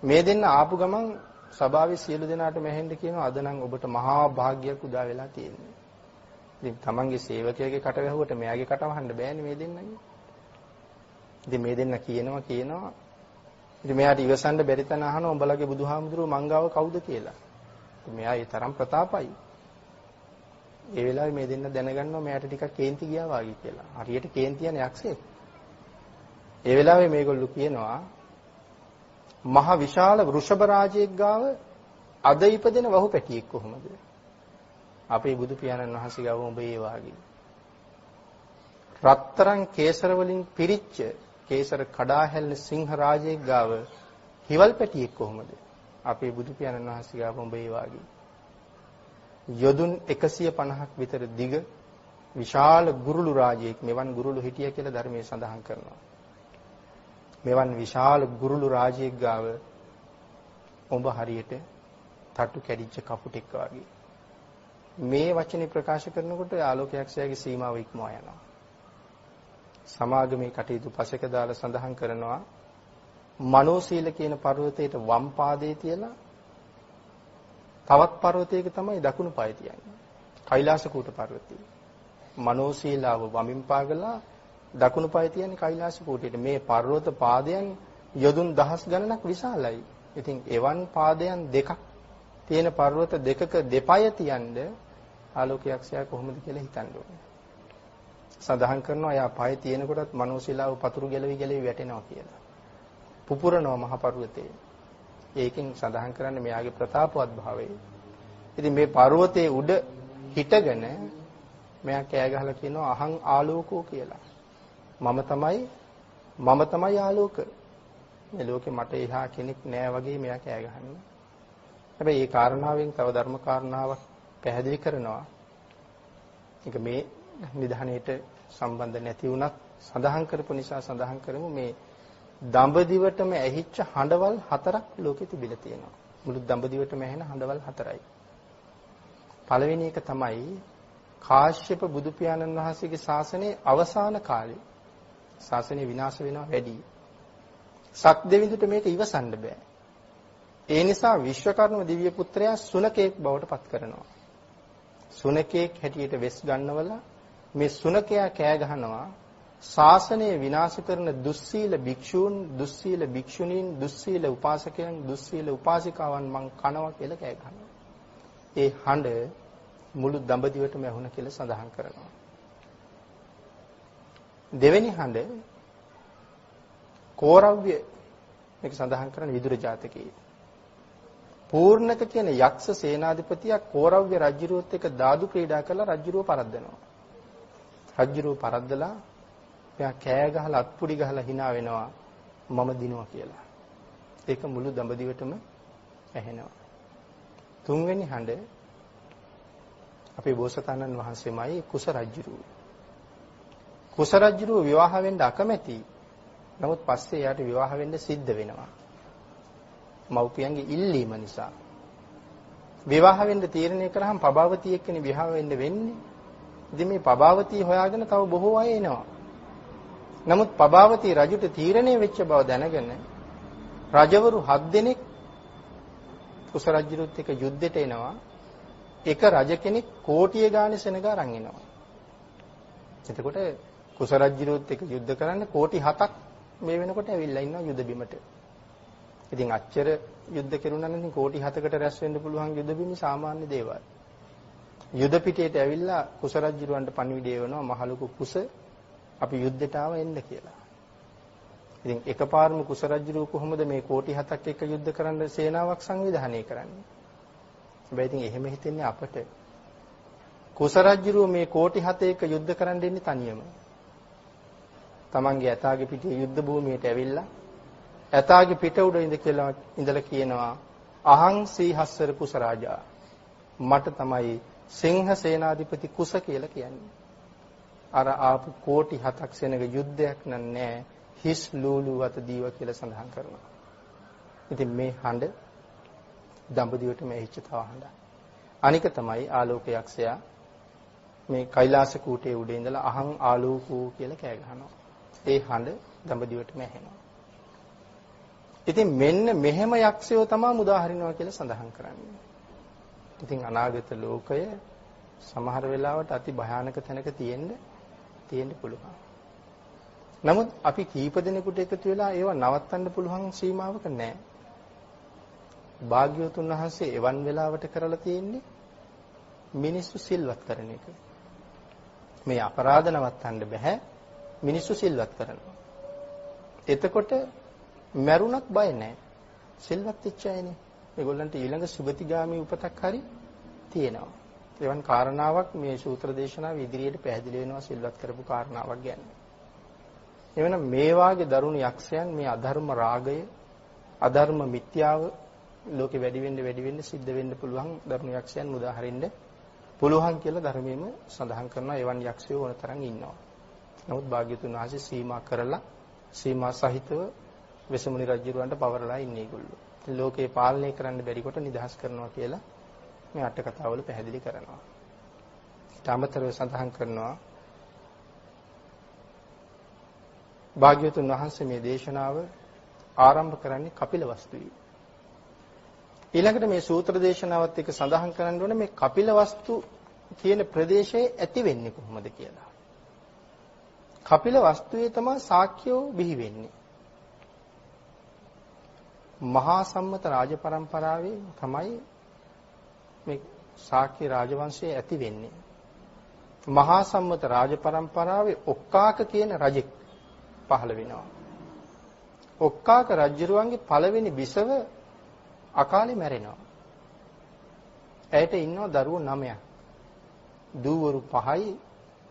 මේ දෙන්න ආපු ගමන් සභාවේ සියලු දෙනාට මෙහෙන්න කියනවා අද නම් ඔබට මහා භාග්‍යයක් උදා වෙලා තියෙනවා. ඉතින් තමන්ගේ සේවකයාගේ කට වැහුවට මෙයාගේ කට වහන්න බෑනේ මේ දෙන්නගේ. ඉතින් මේ දෙන්න කියනවා ඉතින් මෙයාට ඉවසන්න බැරි තැන අහනවා උඹලගේ බුදුහාමුදුරුවෝ මංගාව කවුද කියලා. ඉතින් මෙයා ඒ තරම් ප්‍රතාපයි. ඒ වෙලාවේ මේ දෙන්න දැනගන්නවා මෙයාට ටිකක් කේන්ති ගියා වාගේ කියලා. හරියට කේන්ති යන යක්ෂයෙක්. ඒ වෙලාවේ මේගොල්ලෝ කියනවා මහ විශාල වෘෂභ රාජයෙක් ගාව අද ඉපදෙන වහු පැටියෙක් කොහොමද? අපේ බුදු පියාණන් වහන්සේ ගාව උඹ ඒ වාගේ. රත්තරන් කේසර වලින් පිරිච්ච කේසර කඩා හැල්ල සිංහ රාජයෙක් ගාව හිවල් පැටියෙක් කොහොමද? අපේ බුදු පියාණන් වහන්සේ ගාව උඹ ඒ වාගේ. යොදුන් 150ක් විතර දිග විශාල ගුරුළු රාජයෙක් මෙවන් ගුරුළු හිටිය කියලා ධර්මයේ සඳහන් කරනවා. මෙවන් විශාල ගුරුළු රාජයෙක් ගාව ඔබ හරියට තට්ටු කැඩිච්ච කපුටෙක් වගේ. මේ වචනේ ප්‍රකාශ කරනකොට ආලෝක යක්ෂයාගේ සීමාව ඉක්මවා යනවා. සමාගමේ කටයුතු පසෙක දාලා සඳහන් කරනවා මනෝසීල කියන පර්වතයට වම් පාදයේ තියලා තවත් පර්වතයක තමයි දකුණු පාය තියන්නේ. කෛලාස කූට පර්වතය. මනෝසීලාව වමින් පාගලා දකුණු පාය තියන්නේ කෛලාස කූටේට. මේ පර්වත පාදයන් යොදුන් දහස් ගණනක් විශාලයි. ඉතින් එවන් පාදයන් දෙකක් තියෙන පර්වත දෙකක දෙපය තියන්න ආලෝක යක්ෂයා කොහොමද කියලා හිතන්න ඕනේ. සඳහන් කරනවා යා පය තියෙන කොටත් මනෝශීලාව පතුරු ගැලවි වැටෙනවා කියලා. පුපුරනවා මහ පර්වතේ. ඒකෙන් සඳහන් කරන්නේ මෙයාගේ ප්‍රතාපවත් භාවය. ඉතින් මේ පර්වතයේ උඩ හිටගෙන මෙයා කෑ ගහලා කියනවා අහං ආලෝකෝ කියලා. මම තමයි ආලෝක. මේ ලෝකේ මට එහා කෙනෙක් නෑ වගේ මෙයා කෑ ගහන්නේ. හැබැයි මේ කාරණාවෙන් තව ධර්ම කාරණාවක් පැහැදිලි කරනවා. ඒක මේ නිධානයේට සම්බන්ධ නැති වුණත් සඳහන් කරපු නිසා සඳහන් කරමු මේ දඹදිවටම ඇහිච්ච හඬවල් 4ක් ලෝකෙ තිබිලා තියෙනවා. මුළු දඹදිවටම ඇහෙන හඬවල් 4යි. පළවෙනි එක තමයි කාශ්‍යප බුදු පියාණන් වහන්සේගේ ශාසනයේ අවසාන කාලේ. ශාසනය විනාශ වෙනවා වැඩි. සක්දෙවිඳුට මේක ඉවසන්න බෑ. ඒ නිසා විශ්වකර්ම දිව්‍ය පුත්‍රයා සුනකෙක් බවට පත් කරනවා. සුනකෙක් හැටියට වෙස් ගන්නවල මේ සුනකයා කෑ ගහනවා ශාසනය විනාශ කරන දුස්සීල භික්ෂූන්, දුස්සීල භික්ෂුණීන්, දුස්සීල උපාසකයන්, දුස්සීල උපාසිකාවන් මං කනවා කියලා කෑ ගහනවා. ඒ හඬ මුළු දඹදිවටම ඇහුණ කියලා සඳහන් කරනවා. දෙවෙනි හඬ කෝරව්‍ය මේක සඳහන් කරන විදුර ජාතකයේ. පූර්ණක කියන යක්ෂ සේනාධිපතියා කෝරව්‍ය රජුරුවත් එක්ක දාදු ක්‍රීඩා කරලා රජුරුව පරද්දනවා. රජුරුව පරද්දලා එයා කෑ ගහලා අත්පුඩි ගහලා hina වෙනවා මම දිනුවා කියලා. ඒක මුළු දඹදිවටම ඇහෙනවා. තුන්වෙනි හඬ අපේ බෝසතාණන් වහන්සේමයි කුස රජුරුව. කුස රජුරුව විවාහ වෙන්න අකමැති. නමුත් පස්සේ එයාට විවාහ වෙන්න සිද්ධ වෙනවා. මව්පියන්ගේ ඉල්ලීම නිසා. විවාහ වෙන්න තීරණය කරාම පබාවතිය එක්කනේ විවාහ වෙන්න වෙන්නේ. ඉතින් මේ පබාවතිය හොයාගෙන තව බොහෝ අය එනවා. නමුත් පබාවතී රජුට තීරණය වෙච්ච බව දැනගෙන රජවරු 7 දෙනෙක් කුස රජුත් එක්ක යුද්ධෙට එනවා. එක රජ කෙනෙක් කෝටිය ගානේ සෙනග අරන් එනවා. එතකොට කුස රජුත් එක්ක යුද්ධ කරන්න කෝටි 7ක් මේ වෙනකොට ඇවිල්ලා ඉන්නවා යුද බිමට. ඉතින් අච්චර යුද්ධ කෙරුණා නම් කෝටි 7කට රැස් වෙන්න පුළුවන් යුද බිමි සාමාන්‍ය දේවල්. යුද පිටේට ඇවිල්ලා කුස රජුරවන්ට පණිවිඩය වෙනවා මහලුකු කුස අපි යුද්ධයට ආව එන්න කියලා. ඉතින් එකපාරම කුස රජුරු කොහොමද මේ කෝටි 7ක් එක්ක යුද්ධ කරන්න සේනාවක් සංවිධානය කරන්නේ? හැබැයි ඉතින් එහෙම හිතෙන්නේ අපට. කුස රජුරු මේ කෝටි 7 එක්ක යුද්ධ කරන්න ඉන්නේ තනියම. තමන්ගේ ඇතාගේ පිටේ යුද්ධ භූමියට ඇවිල්ලා ඇතාගේ පිට උඩ ඉඳලා කියනවා අහං සීහස්සර කුස රාජා. මට තමයි සිංහ සේනාධිපති කුස කියලා කියන්නේ. අර ආපු කෝටි 7ක් සෙනග යුද්ධයක් නෑ හිස් ලූලු වත දීව කියලා සඳහන් කරනවා. ඉතින් මේ හඬ දඹදිවටම ඇහිච්ච තව හඬක්. අනික තමයි ආලෝක යක්ෂයා මේ කෛලාස කූටේ උඩ ඉඳලා අහං ආලෝකෝ කියලා කෑ ගහනවා. ඒ හඬ දඹදිවටම ඇහෙනවා. ඉතින් මෙන්න මෙහෙම යක්ෂයෝ තමයි මුදාහරිනවා කියලා සඳහන් කරන්නේ. ඉතින් අනාගත ලෝකය සමහර වෙලාවට අති භයානක තැනක තියෙන්න පුළුවන්. නමුත් අපි කීප දෙනෙකුට එකතු වෙලා ඒවා නවත්තන්න පුළුවන් සීමාවක නැහැ. භාග්‍යවතුන් වහන්සේ එවන් වෙලාවට කරලා තියෙන්නේ මිනිස්සු සිල්වත් කරන එක. මේ අපරාධ නවත්තන්න බෑ. මිනිස්සු සිල්වත් කරනවා. එතකොට මරුණත් බය නැහැ. සිල්වත් වෙච්ච අයනේ. ඒගොල්ලන්ට ඊළඟ සුගතිගාමී උපතක් හරි තියෙනවා. එවන් කාරණාවක් මේ සූත්‍ර දේශනාව ඉදිරියට පැහැදිලි වෙනවා සිල්වත් කරපු කාරණාවක් ගැන. එවනම් මේ වාගේ දරුණු යක්ෂයන් මේ අධර්ම රාගය, අධර්ම මිත්‍යාව ලෝකෙ වැඩි වෙන්න සිද්ධ වෙන්න පුළුවන් දරුණු යක්ෂයන් මුදා හරින්න පුළුවන් කියලා ධර්මයේම සඳහන් කරනවා. එවන් යක්ෂයෝ ඕන තරම් ඉන්නවා. නමුත් භාග්‍යතුන් වහන්සේ සීමා කරලා සීමා සහිතව වෙසමුණි රජුරවන්ට පවරලා ඉන්නේ ඒගොල්ලෝ. ලෝකේ පාලනය කරන්න බැරි කොට නිදහස් කරනවා කියලා මේ අට කතාවල පැහැදිලි කරනවා. ඊට අමතරව සඳහන් කරනවා භාග්‍යවතුන් වහන්සේ මේ දේශනාව ආරම්භ කරන්නේ කපිලවස්තුයි. ඊළඟට මේ සූත්‍ර දේශනාවත් එක්ක සඳහන් කරන්න ඕනේ මේ කපිලවස්තු කියන ප්‍රදේශයේ ඇති වෙන්නේ කොහොමද කියලා. කපිලවස්තුවේ තමයි ශාක්‍යෝ බිහි වෙන්නේ. මහා සම්මත රාජ පරම්පරාවේ තමයි මේ ශාක්‍ය රාජවංශයේ ඇති වෙන්නේ. මහා සම්මත රාජ පරම්පරාවේ ඔක්කාක කියන රජෙක් පහළ වෙනවා. ඔක්කාක රජුරුවන්ගේ පළවෙනි බිසව අකාලේ මැරෙනවා. ඇයට ඉන්නවා දරුවෝ 9ක්. දූවරු 5යි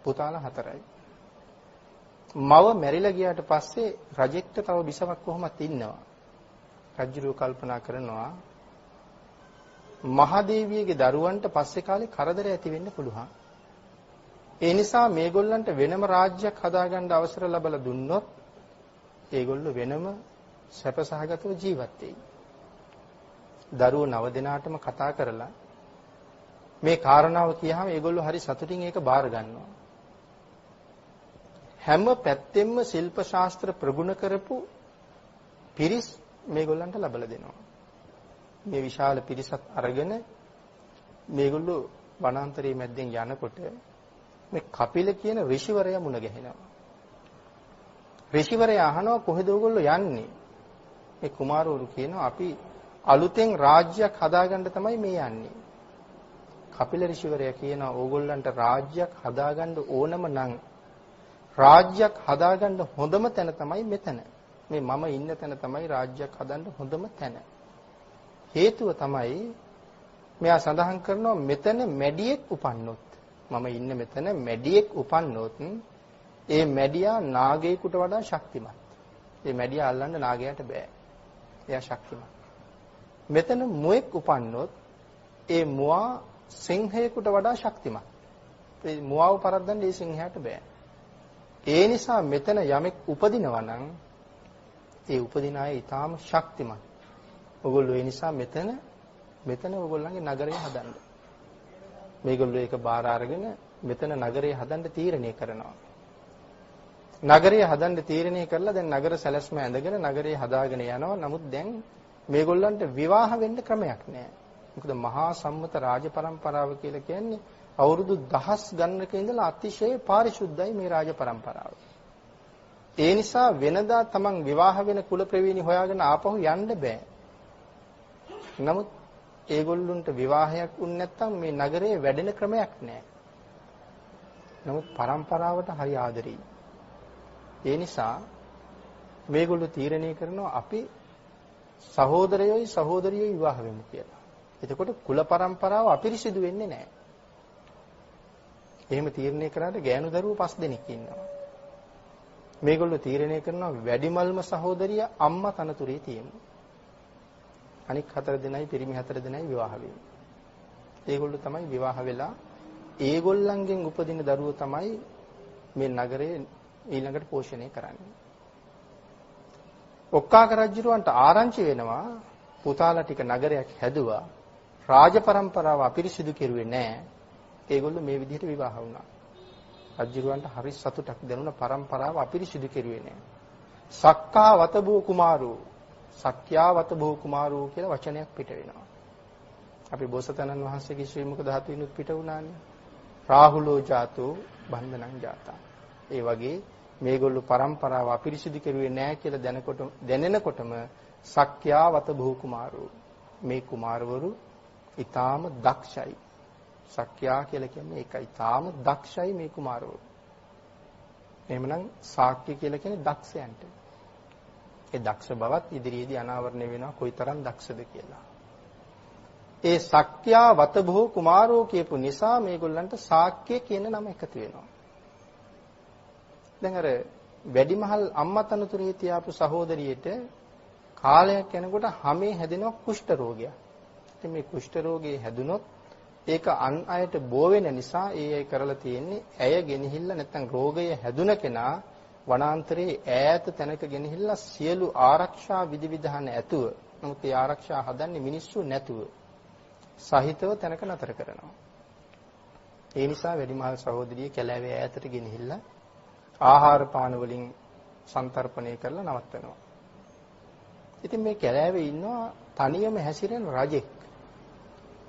පුතාලා 4යි. මව මැරිලා ගියාට පස්සේ රජෙක්ට තව බිසවක් කොහොමත් ඉන්නවා. රජුරෝ කල්පනා කරනවා මහදේවියගේ දරුවන්ට පස්සේ කාලේ කරදර ඇති වෙන්න පුළුවන්. ඒ නිසා මේගොල්ලන්ට වෙනම රාජ්‍යයක් හදාගන්න අවසර ලැබලා දුන්නොත් ඒගොල්ලෝ වෙනම සැපසහගතව ජීවත් වෙයි. දරුවෝ 9 දෙනාටම කතා කරලා මේ කාරණාව කියහම ඒගොල්ලෝ හරි සතුටින් ඒක බාර ගන්නවා. හැම පැත්තෙම ශිල්ප ශාස්ත්‍ර ප්‍රගුණ කරපු පිරිස් මේගොල්ලන්ට ලබලා දෙනවා. මේ විශාල පිරිසත් අරගෙන මේගොල්ලෝ වනාන්තරයේ මැද්දෙන් යනකොට මේ කපිල කියන ඍෂිවරයා මුණ ගැහෙනවා. ඍෂිවරයා අහනවා කොහෙද ඔයගොල්ලෝ යන්නේ? මේ කුමාරවරු කියනවා අපි අලුතෙන් රාජ්‍යයක් හදාගන්න තමයි මේ යන්නේ. කපිල ඍෂිවරයා කියනවා ඕගොල්ලන්ට රාජ්‍යයක් හදාගන්න ඕනම නම් රාජ්‍යයක් හදාගන්න හොඳම තැන තමයි මෙතන. මේ මම ඉන්න තැන තමයි රාජ්‍යයක් හදන්න හොඳම තැන. හේතුව තමයි මෙයා සඳහන් කරනවා මෙතන මැඩියෙක් උපන්නොත් මම ඉන්න මෙතන මැඩියෙක් උපන්නොත් ඒ මැඩියා නාගයෙකුට වඩා ශක්තිමත්. ඒ මැඩියා අල්ලන්න නාගයාට බෑ. එයා ශක්තිමත්. මෙතන මුවෙක් උපන්නොත් ඒ මුවා සිංහයෙකුට වඩා ශක්තිමත්. ඒ මුවාව පරද්දන්න ඒ සිංහයාට බෑ. ඒ නිසා මෙතන යමෙක් උපදිනවා නම් ඒ උපදින අය ඊටාම ශක්තිමත්. ඔයගොල්ලෝ ඒ නිසා මෙතන ඔයගොල්ලන්ගේ නගරය හදන්න. මේගොල්ලෝ ඒක බාර අරගෙන මෙතන නගරය හදන්න තීරණය කරනවා. නගරය හදන්න තීරණය කරලා දැන් නගර සැලැස්ම ඇඳගෙන නගරය හදාගෙන යනවා. නමුත් දැන් මේගොල්ලන්ට විවාහ වෙන්න ක්‍රමයක් නැහැ. මොකද මහා සම්මත රාජ පරම්පරාව කියලා කියන්නේ අවුරුදු දහස් ගණනක ඉඳලා අතිශය පාරිශුද්ධයි මේ රාජ පරම්පරාව. ඒ නිසා වෙනදා තමන් විවාහ වෙන කුල ප්‍රවේණි හොයාගෙන ආපහු යන්න බෑ. නමුත් ඒගොල්ලුන්ට විවාහයක් වුණ නැත්නම් මේ නගරේ වැඩෙන ක්‍රමයක් නැහැ. නමුත් පරම්පරාවට හරි ආදරෙයි. ඒ නිසා මේගොල්ලෝ තීරණය කරනවා අපි සහෝදරයෝයි සහෝදරියෝයි විවාහ වෙමු කියලා. එතකොට කුල පරම්පරාව අපිරිසිදු වෙන්නේ නැහැ. එහෙම තීරණය කරාට ගෑනු දරුවෝ 5 දෙනෙක් ඉන්නවා. මේගොල්ලෝ තීරණය කරනවා වැඩිමල්ම සහෝදරිය අම්මා තනතුරේ තියෙමු. අනික 4 දෙනයි පිරිමි 4 දෙනයි විවාහ වෙන්නේ. ඒගොල්ලෝ තමයි විවාහ වෙලා ඒගොල්ලන්ගෙන් උපදින දරුවෝ තමයි මේ නගරේ ඊළඟට පෝෂණය කරන්නේ. ඔක්කාක රජුරවන්ට ආරංචි වෙනවා පුතාලා ටික නගරයක් හැදුවා. රාජ පරම්පරාව අපිරිසිදු කෙරුවේ නැහැ. ඒගොල්ලෝ මේ විදිහට විවාහ වුණා. රජුරවන්ට හරි සතුටක් දැනුණා පරම්පරාව අපිරිසිදු කෙරුවේ නැහැ. සක්කා වතබෝ කුමාරෝ සක්‍යා වතබෝ කුමාරෝ කියලා වචනයක් පිට වෙනවා. අපි බෝසතාණන් වහන්සේගේ ශ්‍රී මුඛ ධාතුවිනුත් පිට වුණානේ. රාහුලෝ ජාතෝ බන්ධනං ජාතා. ඒ වගේ මේගොල්ලෝ පරම්පරාව අපිරිසිදු කෙරුවේ නැහැ කියලා දැනෙනකොටම සක්‍යා වතබෝ කුමාරෝ මේ කුමාරවරු ඊටාම දක්ෂයි. සක්‍යා කියලා කියන්නේ ඒකයි. ඊටාම දක්ෂයි මේ කුමාරවරු. එහෙමනම් ශාක්‍ය කියලා කියන්නේ දක්ෂයන්ට. ඒ දක්ෂ බවත් ඉදිරියේදී අනාවරණය වෙනවා කොයිතරම් දක්ෂද කියලා. ඒ සක්‍යා වතබෝ කුමාරෝ කියපු නිසා මේගොල්ලන්ට ශාක්‍ය කියන නම එකතු වෙනවා. දැන් අර වැඩිමහල් අම්මා තනතුරේ තියාපු සහෝදරියට කාලයක් යනකොට හැමේ හැදෙනවා කුෂ්ඨ රෝගයක්. ඉතින් මේ කුෂ්ඨ රෝගේ හැදුනොත් ඒක අන් අයට බෝ වෙන නිසා ඒ අය කරලා තියෙන්නේ ඇය ගෙනහිල්ලා නැත්නම් රෝගය හැදුන කෙනා වනාන්තරයේ ඈත තැනක ගෙනහිල්ලා සියලු ආරක්ෂා විධිවිධාන ඇතුව නමුත් ඒ ආරක්ෂා හදන්නේ මිනිස්සු නැතුව සහිතව තැනක නතර කරනවා. ඒ නිසා වැඩිමහල් සහෝදරිය කැලෑවේ ඈතට ගෙනහිල්ලා ආහාර පාන වලින් සන්තරපණය කරලා නවත්තනවා. ඉතින් මේ කැලෑවේ ඉන්නවා තනියම හැසිරෙන රජෙක්.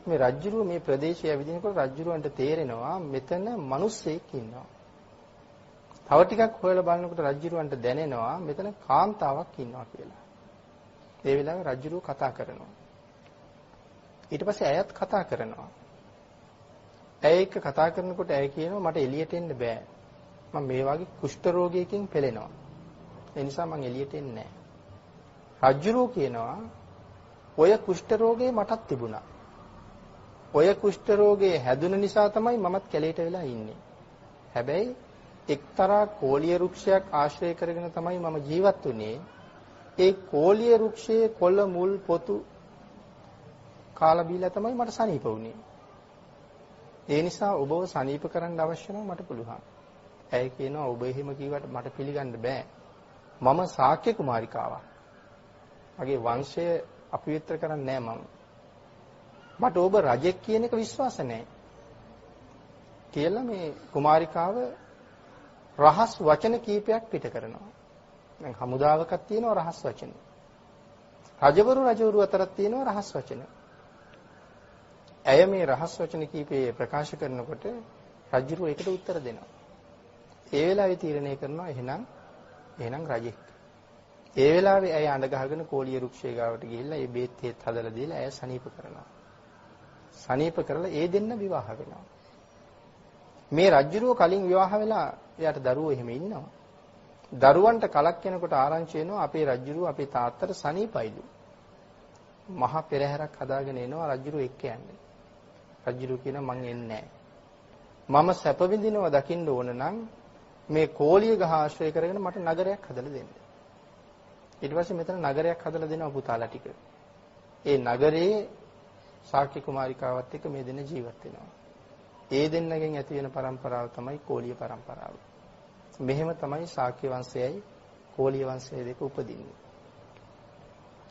මේ රජුරුව මේ ප්‍රදේශය ඇවිදිනකොට රජුරුවන්ට තේරෙනවා මෙතන මිනිස්සෙක් ඉන්නවා. තව ටිකක් හොයලා බලනකොට රජුරුවන්ට දැනෙනවා මෙතන කාන්තාවක් ඉන්නවා කියලා. ඒ වෙලාවේ රජුරුව කතා කරනවා. ඊට පස්සේ ඇයත් කතා කරනවා. ඇය එක්ක කතා කරනකොට ඇය කියනවා මට එළියට එන්න බෑ. මම මේ වගේ කුෂ්ඨ රෝගයකින් පෙළෙනවා. ඒ නිසා මම එළියට එන්නේ නැහැ. රජුරුව කියනවා ඔය කුෂ්ඨ රෝගේ මටත් තිබුණා. ඔය කුෂ්ඨ රෝගේ හැදුන නිසා තමයි මමත් කැලේට වෙලා ඉන්නේ. හැබැයි එක්තරා කෝලිය වෘක්ෂයක් ආශ්‍රය කරගෙන තමයි මම ජීවත් වුනේ. ඒ කෝලිය වෘක්ෂයේ කොළ මුල් පොතු කාලා බීලා තමයි මට සනීප වුනේ. ඒ නිසා ඔබව සනීප කරන්න අවශ්‍ය නම් මට පුළුවන්. ඇයි කියනවා ඔබ එහෙම කිව්වට මට පිළිගන්න බෑ. මම ශාක්‍ය කුමාරිකාවක්. මගේ වංශය අපවිත්‍ර කරන්නේ නෑ මම. මට ඔබ රජෙක් කියන එක විශ්වාස නැහැ. කියලා මේ කුමාරිකාව රහස් වචන කීපයක් පිට කරනවා. දැන් හමුදාවකක් තියෙනවා රහස් වචන. රජවරු අතරක් තියෙනවා රහස් වචන. ඇය මේ රහස් වචන කීපේ ප්‍රකාශ කරනකොට රජුරු ඒකට උත්තර දෙනවා. ඒ වෙලාවේ තීරණය කරනවා එහෙනම් රජෙක්. ඒ වෙලාවේ ඇය අඬ ගහගෙන කෝලිය වෘක්ෂය ගාවට ගිහිල්ලා ඒ බේත් හේත් හදලා දීලා ඇය සනීප කරනවා. සනීප කරලා ඒ දෙන්න විවාහ වෙනවා. මේ රජුරුව කලින් විවාහ වෙලා එයාට දරුවෝ එහෙම ඉන්නවා. දරුවන්ට කලක් යනකොට ආරංචි වෙනවා අපේ රජුරුව අපේ තාත්තට සනීපයිලු. මහා පෙරහැරක් හදාගෙන එනවා රජුරුව එක්ක යන්නේ. රජුරුව කියනවා මං එන්නේ නැහැ. මම සැප විඳිනවා දකින්න ඕන නම් මේ කෝලිය ගහ ආශ්‍රය කරගෙන මට නගරයක් හදලා දෙන්න. ඊට පස්සේ මෙතන නගරයක් හදලා දෙනවා පුතාලා ටික. ඒ නගරේ ශාක්‍ය කුමාරිකාවත් එක්ක මේ දෙන්න ජීවත් වෙනවා. ඒ දෙන්නගෙන් ඇති වෙන પરම්පරාව තමයි කෝලිය પરම්පරාව. මෙහෙම තමයි ශාක්‍ය වංශයයි කෝලිය වංශය දෙක උපදින්නේ.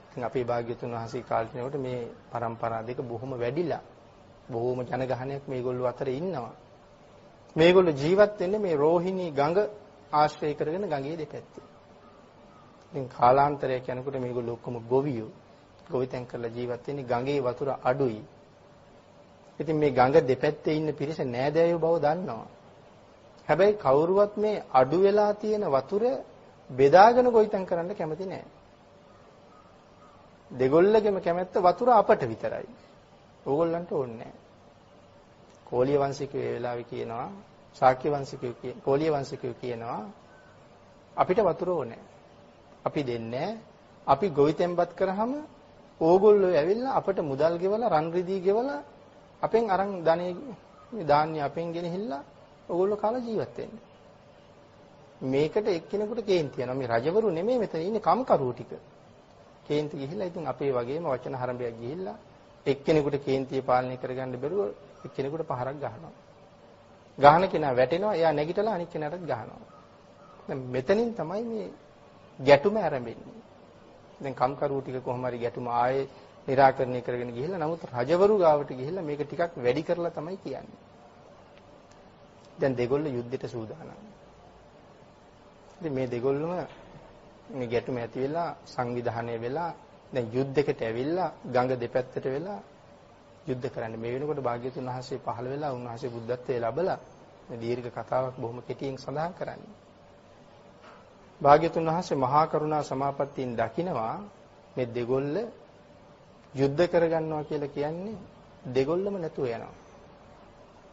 ඉතින් අපේ භාග්‍යතුන් වහන්සේ කාලේ යනකොට මේ પરම්පරා දෙක බොහොම වැඩිලා බොහොම ජනගහනයක් මේගොල්ලෝ අතර ඉන්නවා. මේගොල්ලෝ ජීවත් වෙන්නේ මේ රෝහිණී ගඟ ආශ්‍රය කරගෙන ගඟේ දෙපැත්තේ. ඉතින් කාලාන්තරයක් යනකොට මේගොල්ලෝ ඔක්කොම ගොවියෝ ගොවිතැන් කරලා ජීවත් වෙන්නේ ගඟේ වතුර අඩුයි. ඉතින් මේ ගඟ දෙපැත්තේ ඉන්න පිරිස නෑදෑයෝ බව දන්නවා. හැබැයි කවුරුවත් මේ අඩු වෙලා තියෙන වතුර බෙදාගෙන ගොවිතැන් කරන්න කැමති නෑ. දෙගොල්ලගෙම කැමැත්ත වතුර අපට විතරයි. ඕගොල්ලන්ට ඕනේ නෑ. කෝලිය වංශිකයෝ ඒ වෙලාවේ කියනවා ශාක්‍ය වංශිකයෝ කෝලිය වංශිකයෝ කියනවා අපිට වතුර ඕනේ. අපි දෙන්නේ අපි ගොවිතැන්පත් කරාම ඕගොල්ලෝ ඇවිල්ලා අපට මුදල් ගෙවලා රන් රිදී ගෙවලා අපෙන් අරන් ධාන්‍ය අපෙන් ගෙනහිල්ලා ඕගොල්ලෝ කාලා ජීවත් වෙන්නේ. මේකට එක්කෙනෙකුට කේන්ති යනවා. මේ රජවරු නෙමෙයි මෙතන ඉන්නේ කම්කරුවෝ ටික. කේන්ති ගිහිල්ලා ඉතින් අපේ වගේම වචන හරඹයක් ගිහිල්ලා එක්කෙනෙකුට කේන්තිය පාලනය කරගන්න බැරුව එක්කෙනෙකුට පහරක් ගහනවා. ගහන කෙනා වැටෙනවා. එයා නැගිටලා අනිත් කෙනාටත් ගහනවා. දැන් මෙතනින් තමයි මේ ගැටුම ආරම්භෙන්නේ. දැන් කම්කරුවෝ ටික කොහොම හරි ගැටුම ආයේ निराකරණය කරගෙන ගිහිල්ලා නමුත් රජවරු ගාවට ගිහිල්ලා මේක ටිකක් වැඩි කරලා තමයි කියන්නේ. දැන් දෙගොල්ලෝ යුද්ධයට සූදානම්. ඉතින් මේ දෙගොල්ලම මේ ගැටුම ඇති වෙලා සංවිධානය වෙලා දැන් යුද්ධයකට ඇවිල්ලා ගඟ දෙපැත්තට වෙලා යුද්ධ කරන්න. මේ වෙනකොට භාග්‍යතුන් වහන්සේ පහළ වෙලා උන්වහන්සේ බුද්ධත්වයේ ලැබලා මේ දීර්ඝ කතාවක් බොහොම කෙටියෙන් සඳහන් කරන්නේ. භාග්‍යතුන් වහන්සේ මහා කරුණා සමාපත්තියෙන් දකිනවා මේ දෙගොල්ල යුද්ධ කරගන්නවා කියලා කියන්නේ දෙගොල්ලම නැතුව යනවා.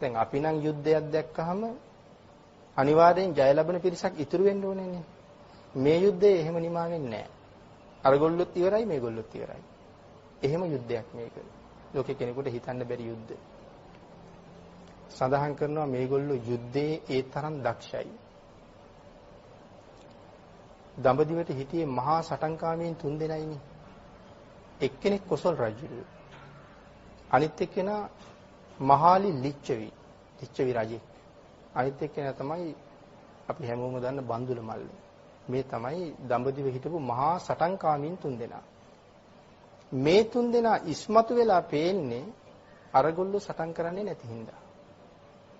දැන් අපි නම් යුද්ධයක් දැක්කහම අනිවාර්යෙන් ජය ලැබෙන පිරිසක් ඉතුරු වෙන්න ඕනේනේ. මේ යුද්ධය එහෙම නිමා වෙන්නේ නැහැ. අරගොල්ලොත් ඉවරයි මේගොල්ලොත් ඉවරයි. එහෙම යුද්ධයක් මේක. ලෝකේ කෙනෙකුට හිතන්න බැරි යුද්ධ. සඳහන් කරනවා මේගොල්ලෝ යුද්ධයේ ඒ තරම් දක්ෂයි. දඹදිවට හිටියේ මහා සටන්කාමීන් 3 දෙනයිනේ. එක්කෙනෙක් කොසල් රජු. අනිත් එක්කෙනා මහාලි ලිච්ඡවි රජෙක්. අනිත් එක්කෙනා තමයි අපි හැමෝම දන්න බන්දුල මල්ල. මේ තමයි දඹදිව හිටපු මහා සටන්කාමීන් 3 දෙනා. මේ 3 දෙනා ඉස්මතු වෙලා පේන්නේ අරගොල්ලෝ සටන් කරන්නේ නැති හින්දා.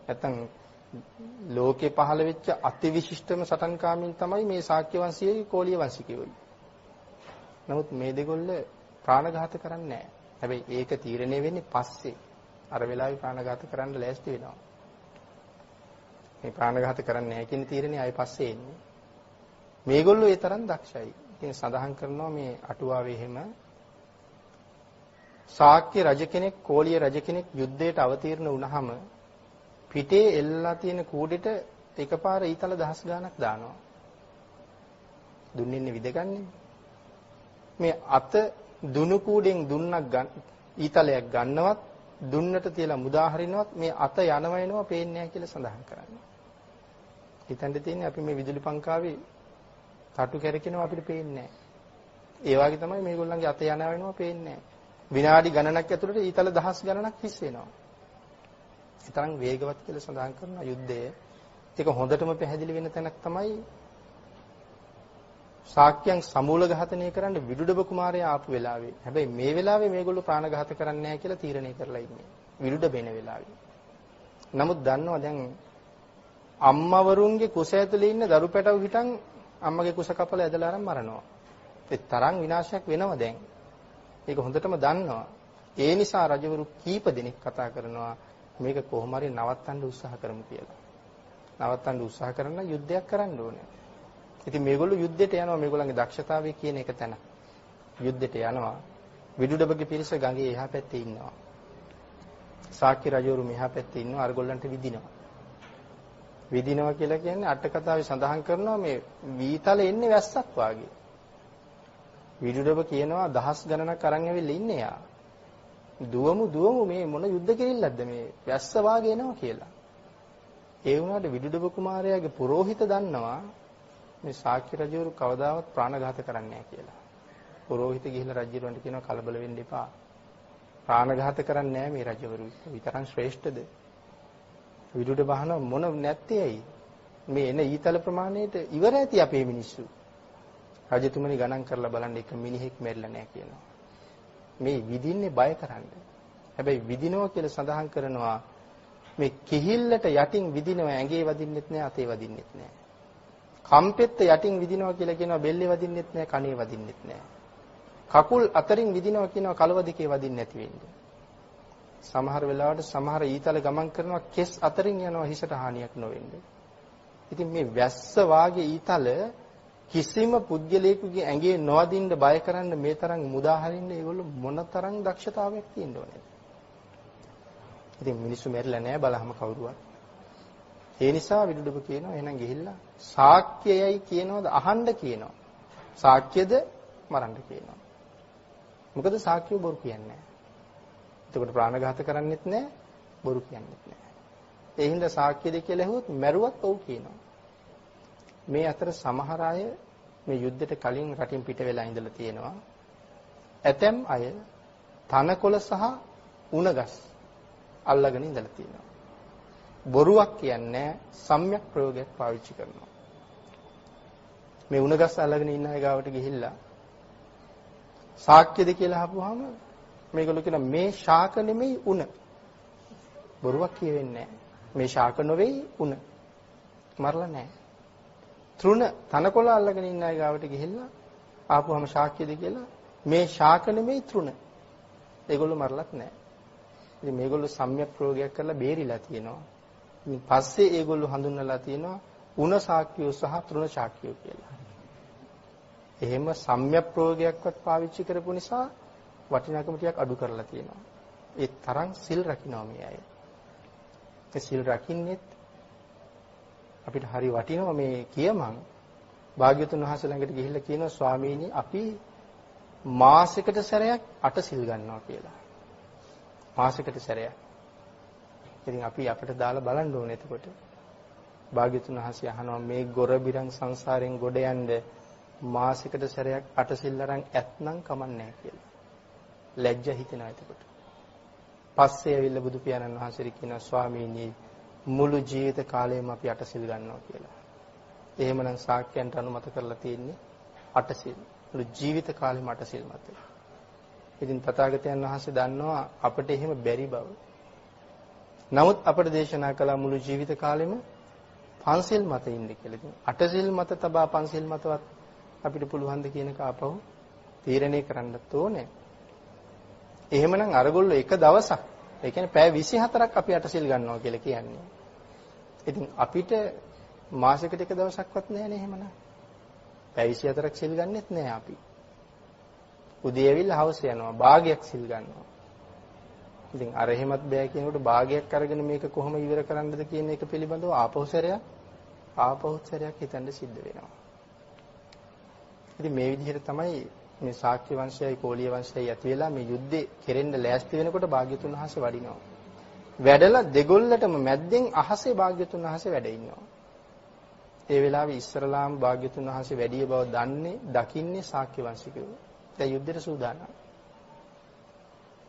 නැත්තම් ලෝකේ පහළ වෙච්ච අතිවිශිෂ්ටම සටන්කාමීන් තමයි මේ ශාක්‍ය වංශයේ කෝලිය වංශිකයෝයි. නමුත් මේ දෙගොල්ල ප්‍රාණඝාත කරන්නේ නැහැ. හැබැයි ඒක තීරණය වෙන්නේ පස්සේ. අර වෙලාවේ ප්‍රාණඝාත කරන්න ලෑස්ති වෙනවා. මේ ප්‍රාණඝාත කරන්නේ නැහැ කියන තීරණේ ආයෙ පස්සේ එන්නේ. මේගොල්ලෝ ඒ තරම් දක්ෂයි. ඉතින් සඳහන් කරනවා මේ අටුවාවේ එහෙම ශාක්‍ය රජ කෙනෙක් කෝලිය රජ කෙනෙක් යුද්ධයට අවතීර්ණ වුණාම පිටේ එල්ලලා තියෙන කූඩෙට එකපාර ඊතල දහස් ගාණක් දානවා. දුන්නින්නේ විදගන්නේ. මේ අත දුනු කූඩෙන් දුන්නක් ඊතලයක් ගන්නවත් දුන්නට තියලා මුදා හරිනවත් මේ අත යනවා එනවා පේන්නේ නැහැ කියලා සඳහන් කරන්නේ. හිතන්න තියෙන්නේ අපි මේ විදුලි පංකාවේ තටු කැරකිනවා අපිට පේන්නේ නැහැ. ඒ වගේ තමයි මේගොල්ලන්ගේ අත යනවා එනවා පේන්නේ නැහැ. විනාඩි ගණනක් ඇතුළත ඊතල දහස් ගණනක් හිස් වෙනවා. ඒ තරම් වේගවත් කියලා සඳහන් කරන යුද්ධය. ඒක හොඳටම පැහැදිලි වෙන තැනක් තමයි ශාක්‍යයන් සමූල ඝාතනය කරන්න විදුඩබ කුමාරයා ආපු වෙලාවේ. හැබැයි මේ වෙලාවේ මේගොල්ලෝ ප්‍රාණඝාත කරන්නේ නැහැ කියලා තීරණය කරලා ඉන්නේ. විදුඩබ එන වෙලාවේ. නමුත් දන්නවා දැන් අම්මවරුන්ගේ කුස ඇතුලේ ඉන්න දරු පැටව හිටන් අම්මගේ කුස කපලා ඇදලා අරන් මරනවා. ඒ තරම් විනාශයක් වෙනවා දැන්. ඒක හොඳටම දන්නවා. ඒ නිසා රජවරු කීප දෙනෙක් කතා කරනවා මේක කොහොම හරි නවත්තන්න උත්සාහ කරමු කියලා. නවත්තන්න උත්සාහ කරන යුද්ධයක් කරන්න ඕනේ. ඉතින් මේගොල්ලෝ යුද්ධයට යනවා මේගොල්ලන්ගේ දක්ෂතාවය කියන එක තැන. යුද්ධයට යනවා. විදුඩබගේ පිරිස ගඟේ එහා පැත්තේ ඉන්නවා. ශාක්‍ය රජවරු මෙහා පැත්තේ ඉන්නවා අරගොල්ලන්ට විදිනවා. විදිනවා කියලා කියන්නේ අට කතාවේ සඳහන් කරනවා මේ වීතල එන්නේ වැස්සක් වාගේ. විදුඩබ කියනවා දහස් ගණනක් අරන් ඇවිල්ලා ඉන්නේ යා. දුවමු මේ මොන යුද්ධ කෙරෙල්ලක්ද මේ වැස්ස වාගේ එනවා කියලා. ඒ වුණාට විදුඩබ කුමාරයාගේ පුරোহিত දන්නවා මේ ශාක්‍ය රජවරු කවදාවත් ප්‍රාණඝාත කරන්නේ නැහැ කියලා. පුරোহিত ගිහිල්ලා රජුරවන්ට කියනවා කලබල වෙන්න එපා. ප්‍රාණඝාත කරන්නේ නැහැ මේ රජවරු. විතරක් ශ්‍රේෂ්ඨද? විදුඩබ බහන මොන නැත්තේ ඇයි? මේ එන ඊතල ප්‍රමාණයට ඉවර ඇති අපේ මිනිස්සු. රජතුමනි ගණන් කරලා බලන්න එක මිනිහෙක් මැරිලා නැහැ කියනවා. මේ විදින්නේ බය කරන්න. හැබැයි විදිනවා කියලා සඳහන් කරනවා මේ කිහිල්ලට යටින් විදිනවා ඇඟේ වදින්නෙත් නැහැ අතේ වදින්නෙත් නැහැ. කම්පෙත්ත යටින් විදිනවා කියලා කියනවා බෙල්ලේ වදින්නෙත් නැහැ කනේ වදින්නෙත් නැහැ. කකුල් අතරින් විදිනවා කියනවා කලව දෙකේ වදින්නේ නැති වෙන්නේ. සමහර වෙලාවට සමහර ඊතල ගමන් කරනවා කෙස් අතරින් යනවා හිසට හානියක් නොවෙන්නේ. ඉතින් මේ වැස්ස වාගේ ඊතල කිසිම පුද්ගලයෙකුගේ ඇඟේ නොවදින්න බය කරන්න මේ තරම් මුදා හරින්න ඒගොල්ලෝ මොනතරම් දක්ෂතාවයක් තියෙන්න ඕනේද? ඉතින් මිනිස්සු මැරිලා නැහැ බලහම කවුරුවත්. ඒ නිසා විදුඩබ කියනවා එහෙනම් ගිහිල්ලා ශාක්‍යයයි කියනවාද අහන්න කියනවා. ශාක්‍යද මරන්න කියනවා. මොකද ශාක්‍යය බොරු කියන්නේ නැහැ. එතකොට ප්‍රාණඝාත කරන්නෙත් නැහැ බොරු කියන්නෙත් නැහැ. ඒ හින්දා ශාක්‍යද කියලා ඇහුවොත් මැරුවත් ඔව් කියනවා. මේ අතර සමහර අය මේ යුද්ධයට කලින් රටින් පිට වෙලා ඉඳලා තියෙනවා. ඇතැම් අය තනකොළ සහ උණගස් අල්ලගෙන ඉඳලා තියෙනවා. බොරුවක් කියන්නේ සම්‍යක් ප්‍රයෝගයක් පාවිච්චි කරනවා. මේ උණගස් අල්ලගෙන ඉන්න අය ගාවට ගිහිල්ලා ශාක්‍යද කියලා අහපුවාම මේගොල්ලෝ කියන මේ ශාක නෙමෙයි උණ. බොරුවක් කියවෙන්නේ නැහැ. මේ ශාක නෙවෙයි උණ. මරලා නැහැ. තෘණ තනකොළ අල්ලගෙන ඉන්න අය ගාවට ගිහිල්ලා ආපුවම ශාක්‍යද කියලා මේ ශාක නෙමෙයි තෘණ. ඒගොල්ලෝ මරලත් නැහැ. ඉතින් මේගොල්ලෝ සම්‍යක් ප්‍රයෝගයක් කරලා බේරිලා තියෙනවා. ඉතින් පස්සේ ඒගොල්ලෝ හඳුන්වලා තියෙනවා උණ ශාක්‍යෝ සහ තෘණ ශාක්‍යෝ කියලා. එහෙම සම්‍යක් ප්‍රයෝගයක්වත් පාවිච්චි කරපු නිසා වටිනාකම ටිකක් අඩු කරලා තියෙනවා. ඒ තරම් සිල් රකින්නවා මේ අය. ඒ සිල් රකින්නෙත් අපිට හරි වටිනවා මේ කියමන් භාග්‍යවතුන් වහන්සේ ළඟට ගිහිල්ලා කියනවා ස්වාමීනි අපි මාසෙකට සැරයක් 8 සිල් ගන්නවා කියලා. මාසෙකට සැරයක්. ඉතින් අපි අපිට දාලා බලන්න ඕනේ එතකොට. භාග්‍යවතුන් වහන්සේ අහනවා මේ ගොරබිරන් සංසාරයෙන් ගොඩ යන්න මාසෙකට සැරයක් 8 සිල් අරන් ඇත්නම් කමන්නේ කියලා. ලැජ්ජා හිතෙනවා එතකොට. පස්සේ ඇවිල්ලා බුදු පියාණන් වහන්සේ කියනවා ස්වාමීනි මුළු ජීවිත කාලයම අපි 8 සිල් ගන්නවා කියලා. එහෙමනම් ශාක්‍යයන්ට අනුමත කරලා තියෙන්නේ 8 සිල්. මුළු ජීවිත කාලෙම 8 සිල් මත. ඉතින් තථාගතයන් වහන්සේ දන්නවා අපිට එහෙම බැරි බව. නමුත් අපට දේශනා කළා මුළු ජීවිත කාලෙම පන්සිල් මත ඉන්න කියලා. ඉතින් 8 සිල් මත තබා පන්සිල් මතවත් අපිට පුළුවන් ද කියන එක ආපහු තීරණය කරන්නත් ඕනේ. එහෙමනම් අරගොල්ලෝ එක දවසක් ඒ කියන්නේ පැය 24ක් අපි 8 සිල් ගන්නවා කියලා කියන්නේ. ඉතින් අපිට මාසෙකට එක දවසක්වත් නැහැ නේ එහෙමනම්. පැය 24ක් සිල් ගන්නෙත් නැහැ අපි. උදේ ඇවිල්ලා හවස යනවා භාගයක් සිල් ගන්නවා. ඉතින් අර එහෙමත් බෑ කියනකොට භාගයක් අරගෙන මේක කොහොම ඉවර කරන්නද කියන එක පිළිබඳව ආපහු සැරයක් හිතන්න සිද්ධ වෙනවා. ඉතින් මේ විදිහට තමයි මේ ශාක්‍ය වංශයයි කෝලිය වංශයයි ඇති වෙලා මේ යුද්ධේ කෙරෙන්න ලෑස්ති වෙනකොට භාග්‍යතුන් වහන්සේ වඩිනවා. වැඩලා දෙගොල්ලටම මැද්දෙන් අහසේ භාග්‍යතුන් වහන්සේ වැඩ ඉන්නවා. ඒ වෙලාවේ ඉස්සරලාම භාග්‍යතුන් වහන්සේ වැඩිය බව දකින්නේ ශාක්‍ය වංශිකයෝ. දැන් යුද්ධයට සූදානම්.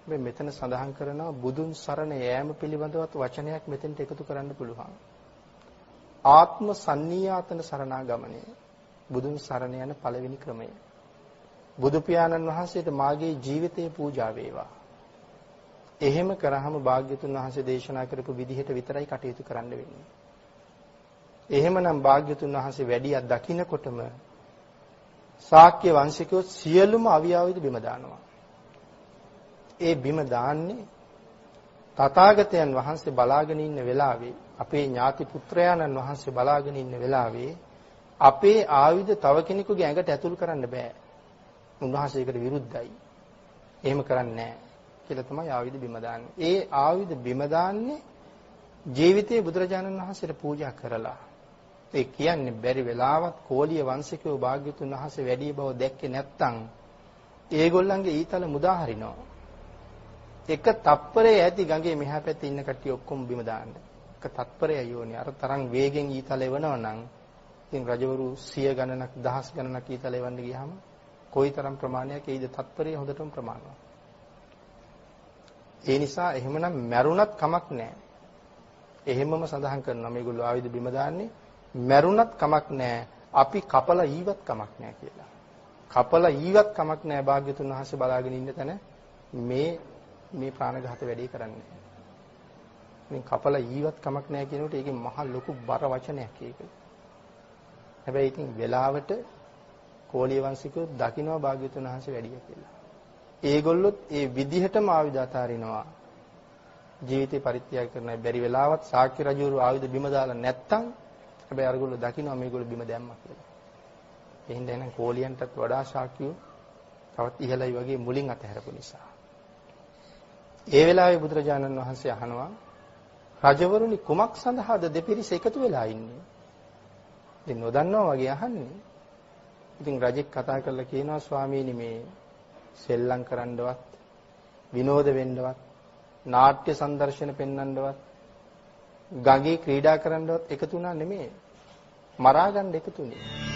මේ මෙතන සඳහන් කරනවා බුදුන් සරණ යෑම පිළිබඳවත් වචනයක් මෙතෙන්ට එකතු කරන්න පුළුවන්. ආත්ම සන්නියාතන සරණාගමනය. බුදුන් සරණ යන පළවෙනි ක්‍රමය. බුදු පියාණන් වහන්සේට මාගේ ජීවිතේ පූජා වේවා. එහෙම කරාම භාග්‍යතුන් වහන්සේ දේශනා කරපු විදිහට විතරයි කටයුතු කරන්න වෙන්නේ. එහෙමනම් භාග්‍යතුන් වහන්සේ වැඩියක් දකින්නකොටම ශාක්‍ය වංශිකයෝ සියලුම අවියාවිද බිම දානවා. ඒ බිම දාන්නේ තථාගතයන් වහන්සේ බලාගෙන ඉන්න වෙලාවේ අපේ ඥාති පුත්‍රයාණන් වහන්සේ බලාගෙන ඉන්න වෙලාවේ අපේ ආයුධ තව කෙනෙකුගේ ඇඟට ඇතුල් කරන්න බෑ. උන්වහන්සේකට විරුද්ධයි. එහෙම කරන්නේ නැහැ කියලා තමයි ආයුධ බිම දාන්නේ. ඒ ආයුධ බිම දාන්නේ ජීවිතයේ බුදුරජාණන් වහන්සේට පූජා කරලා. ඒ කියන්නේ බැරි වෙලාවත් කෝලිය වංශිකයෝ භාග්‍යතුන් වහන්සේ වැඩි බව දැක්කේ නැත්නම් ඒගොල්ලන්ගේ ඊතල මුදා හරිනවා. එක තප්පරේ ඇති ගඟේ මෙහා පැත්තේ ඉන්න කට්ටිය ඔක්කොම බිම දාන්න. එක තත්පරයයි ඕනේ. අර තරම් වේගෙන් ඊතල එවනවා නම් ඉතින් රජවරු 100 ගණනක් 1000 ගණනක් ඊතල එවන්න ගියාම කොයිතරම් ප්‍රමාණයක් ඒයිද තත්පරේ හොඳටම ප්‍රමාණවත්. ඒ නිසා එහෙමනම් මැරුණත් කමක් නැහැ. එහෙමම සඳහන් කරනවා මේගොල්ලෝ ආයුධ බිම දාන්නේ මැරුණත් කමක් නැහැ. අපි කපලා ඊවත් කමක් නැහැ කියලා. කපලා ඊවත් කමක් නැහැ භාග්‍යතුන් වහන්සේ බලාගෙන ඉන්න තැන මේ ප්‍රාණඝාත වැඩේ කරන්නේ. මේ කපලා ඊවත් කමක් නැහැ කියනකොට ඒකේ මහ ලොකු බර වචනයක් ඒක. හැබැයි ඉතින් වෙලාවට කෝලිය වංශිකයෝ දකින්නවා භාග්‍යතුන් වහන්සේ වැඩිය කියලා. ඒගොල්ලොත් ඒ විදිහටම ආයුධ අතාරිනවා. ජීවිතේ පරිත්‍යාග කරන බැරි වෙලාවත් ශාක්‍ය රජුරු ආයුධ බිම දාලා නැත්තම් හැබැයි අරගොල්ලෝ දකින්නවා මේගොල්ලෝ බිම දැම්මා කියලා. එහෙනම් එහෙනම් කෝලියන්ටත් වඩා ශාක්‍යෝ තවත් ඉහළයි වගේ මුලින් අතහැරපු නිසා. ඒ වෙලාවේ බුදුරජාණන් වහන්සේ අහනවා රජවරුනි කුමක් සඳහාද දෙපිරිස එකතු වෙලා ඉන්නේ? ඉතින් නොදන්නවා වගේ අහන්නේ. ඉතින් රජෙක් කතා කරලා කියනවා ස්වාමීනි මේ සෙල්ලම් කරන්නවත් විනෝද වෙන්නවත් නාට්‍ය සංදර්ශන පෙන්වන්නවත් ගඟේ ක්‍රීඩා කරන්නවත් එකතු වුණා නෙමෙයි. මරා ගන්න එකතුනේ.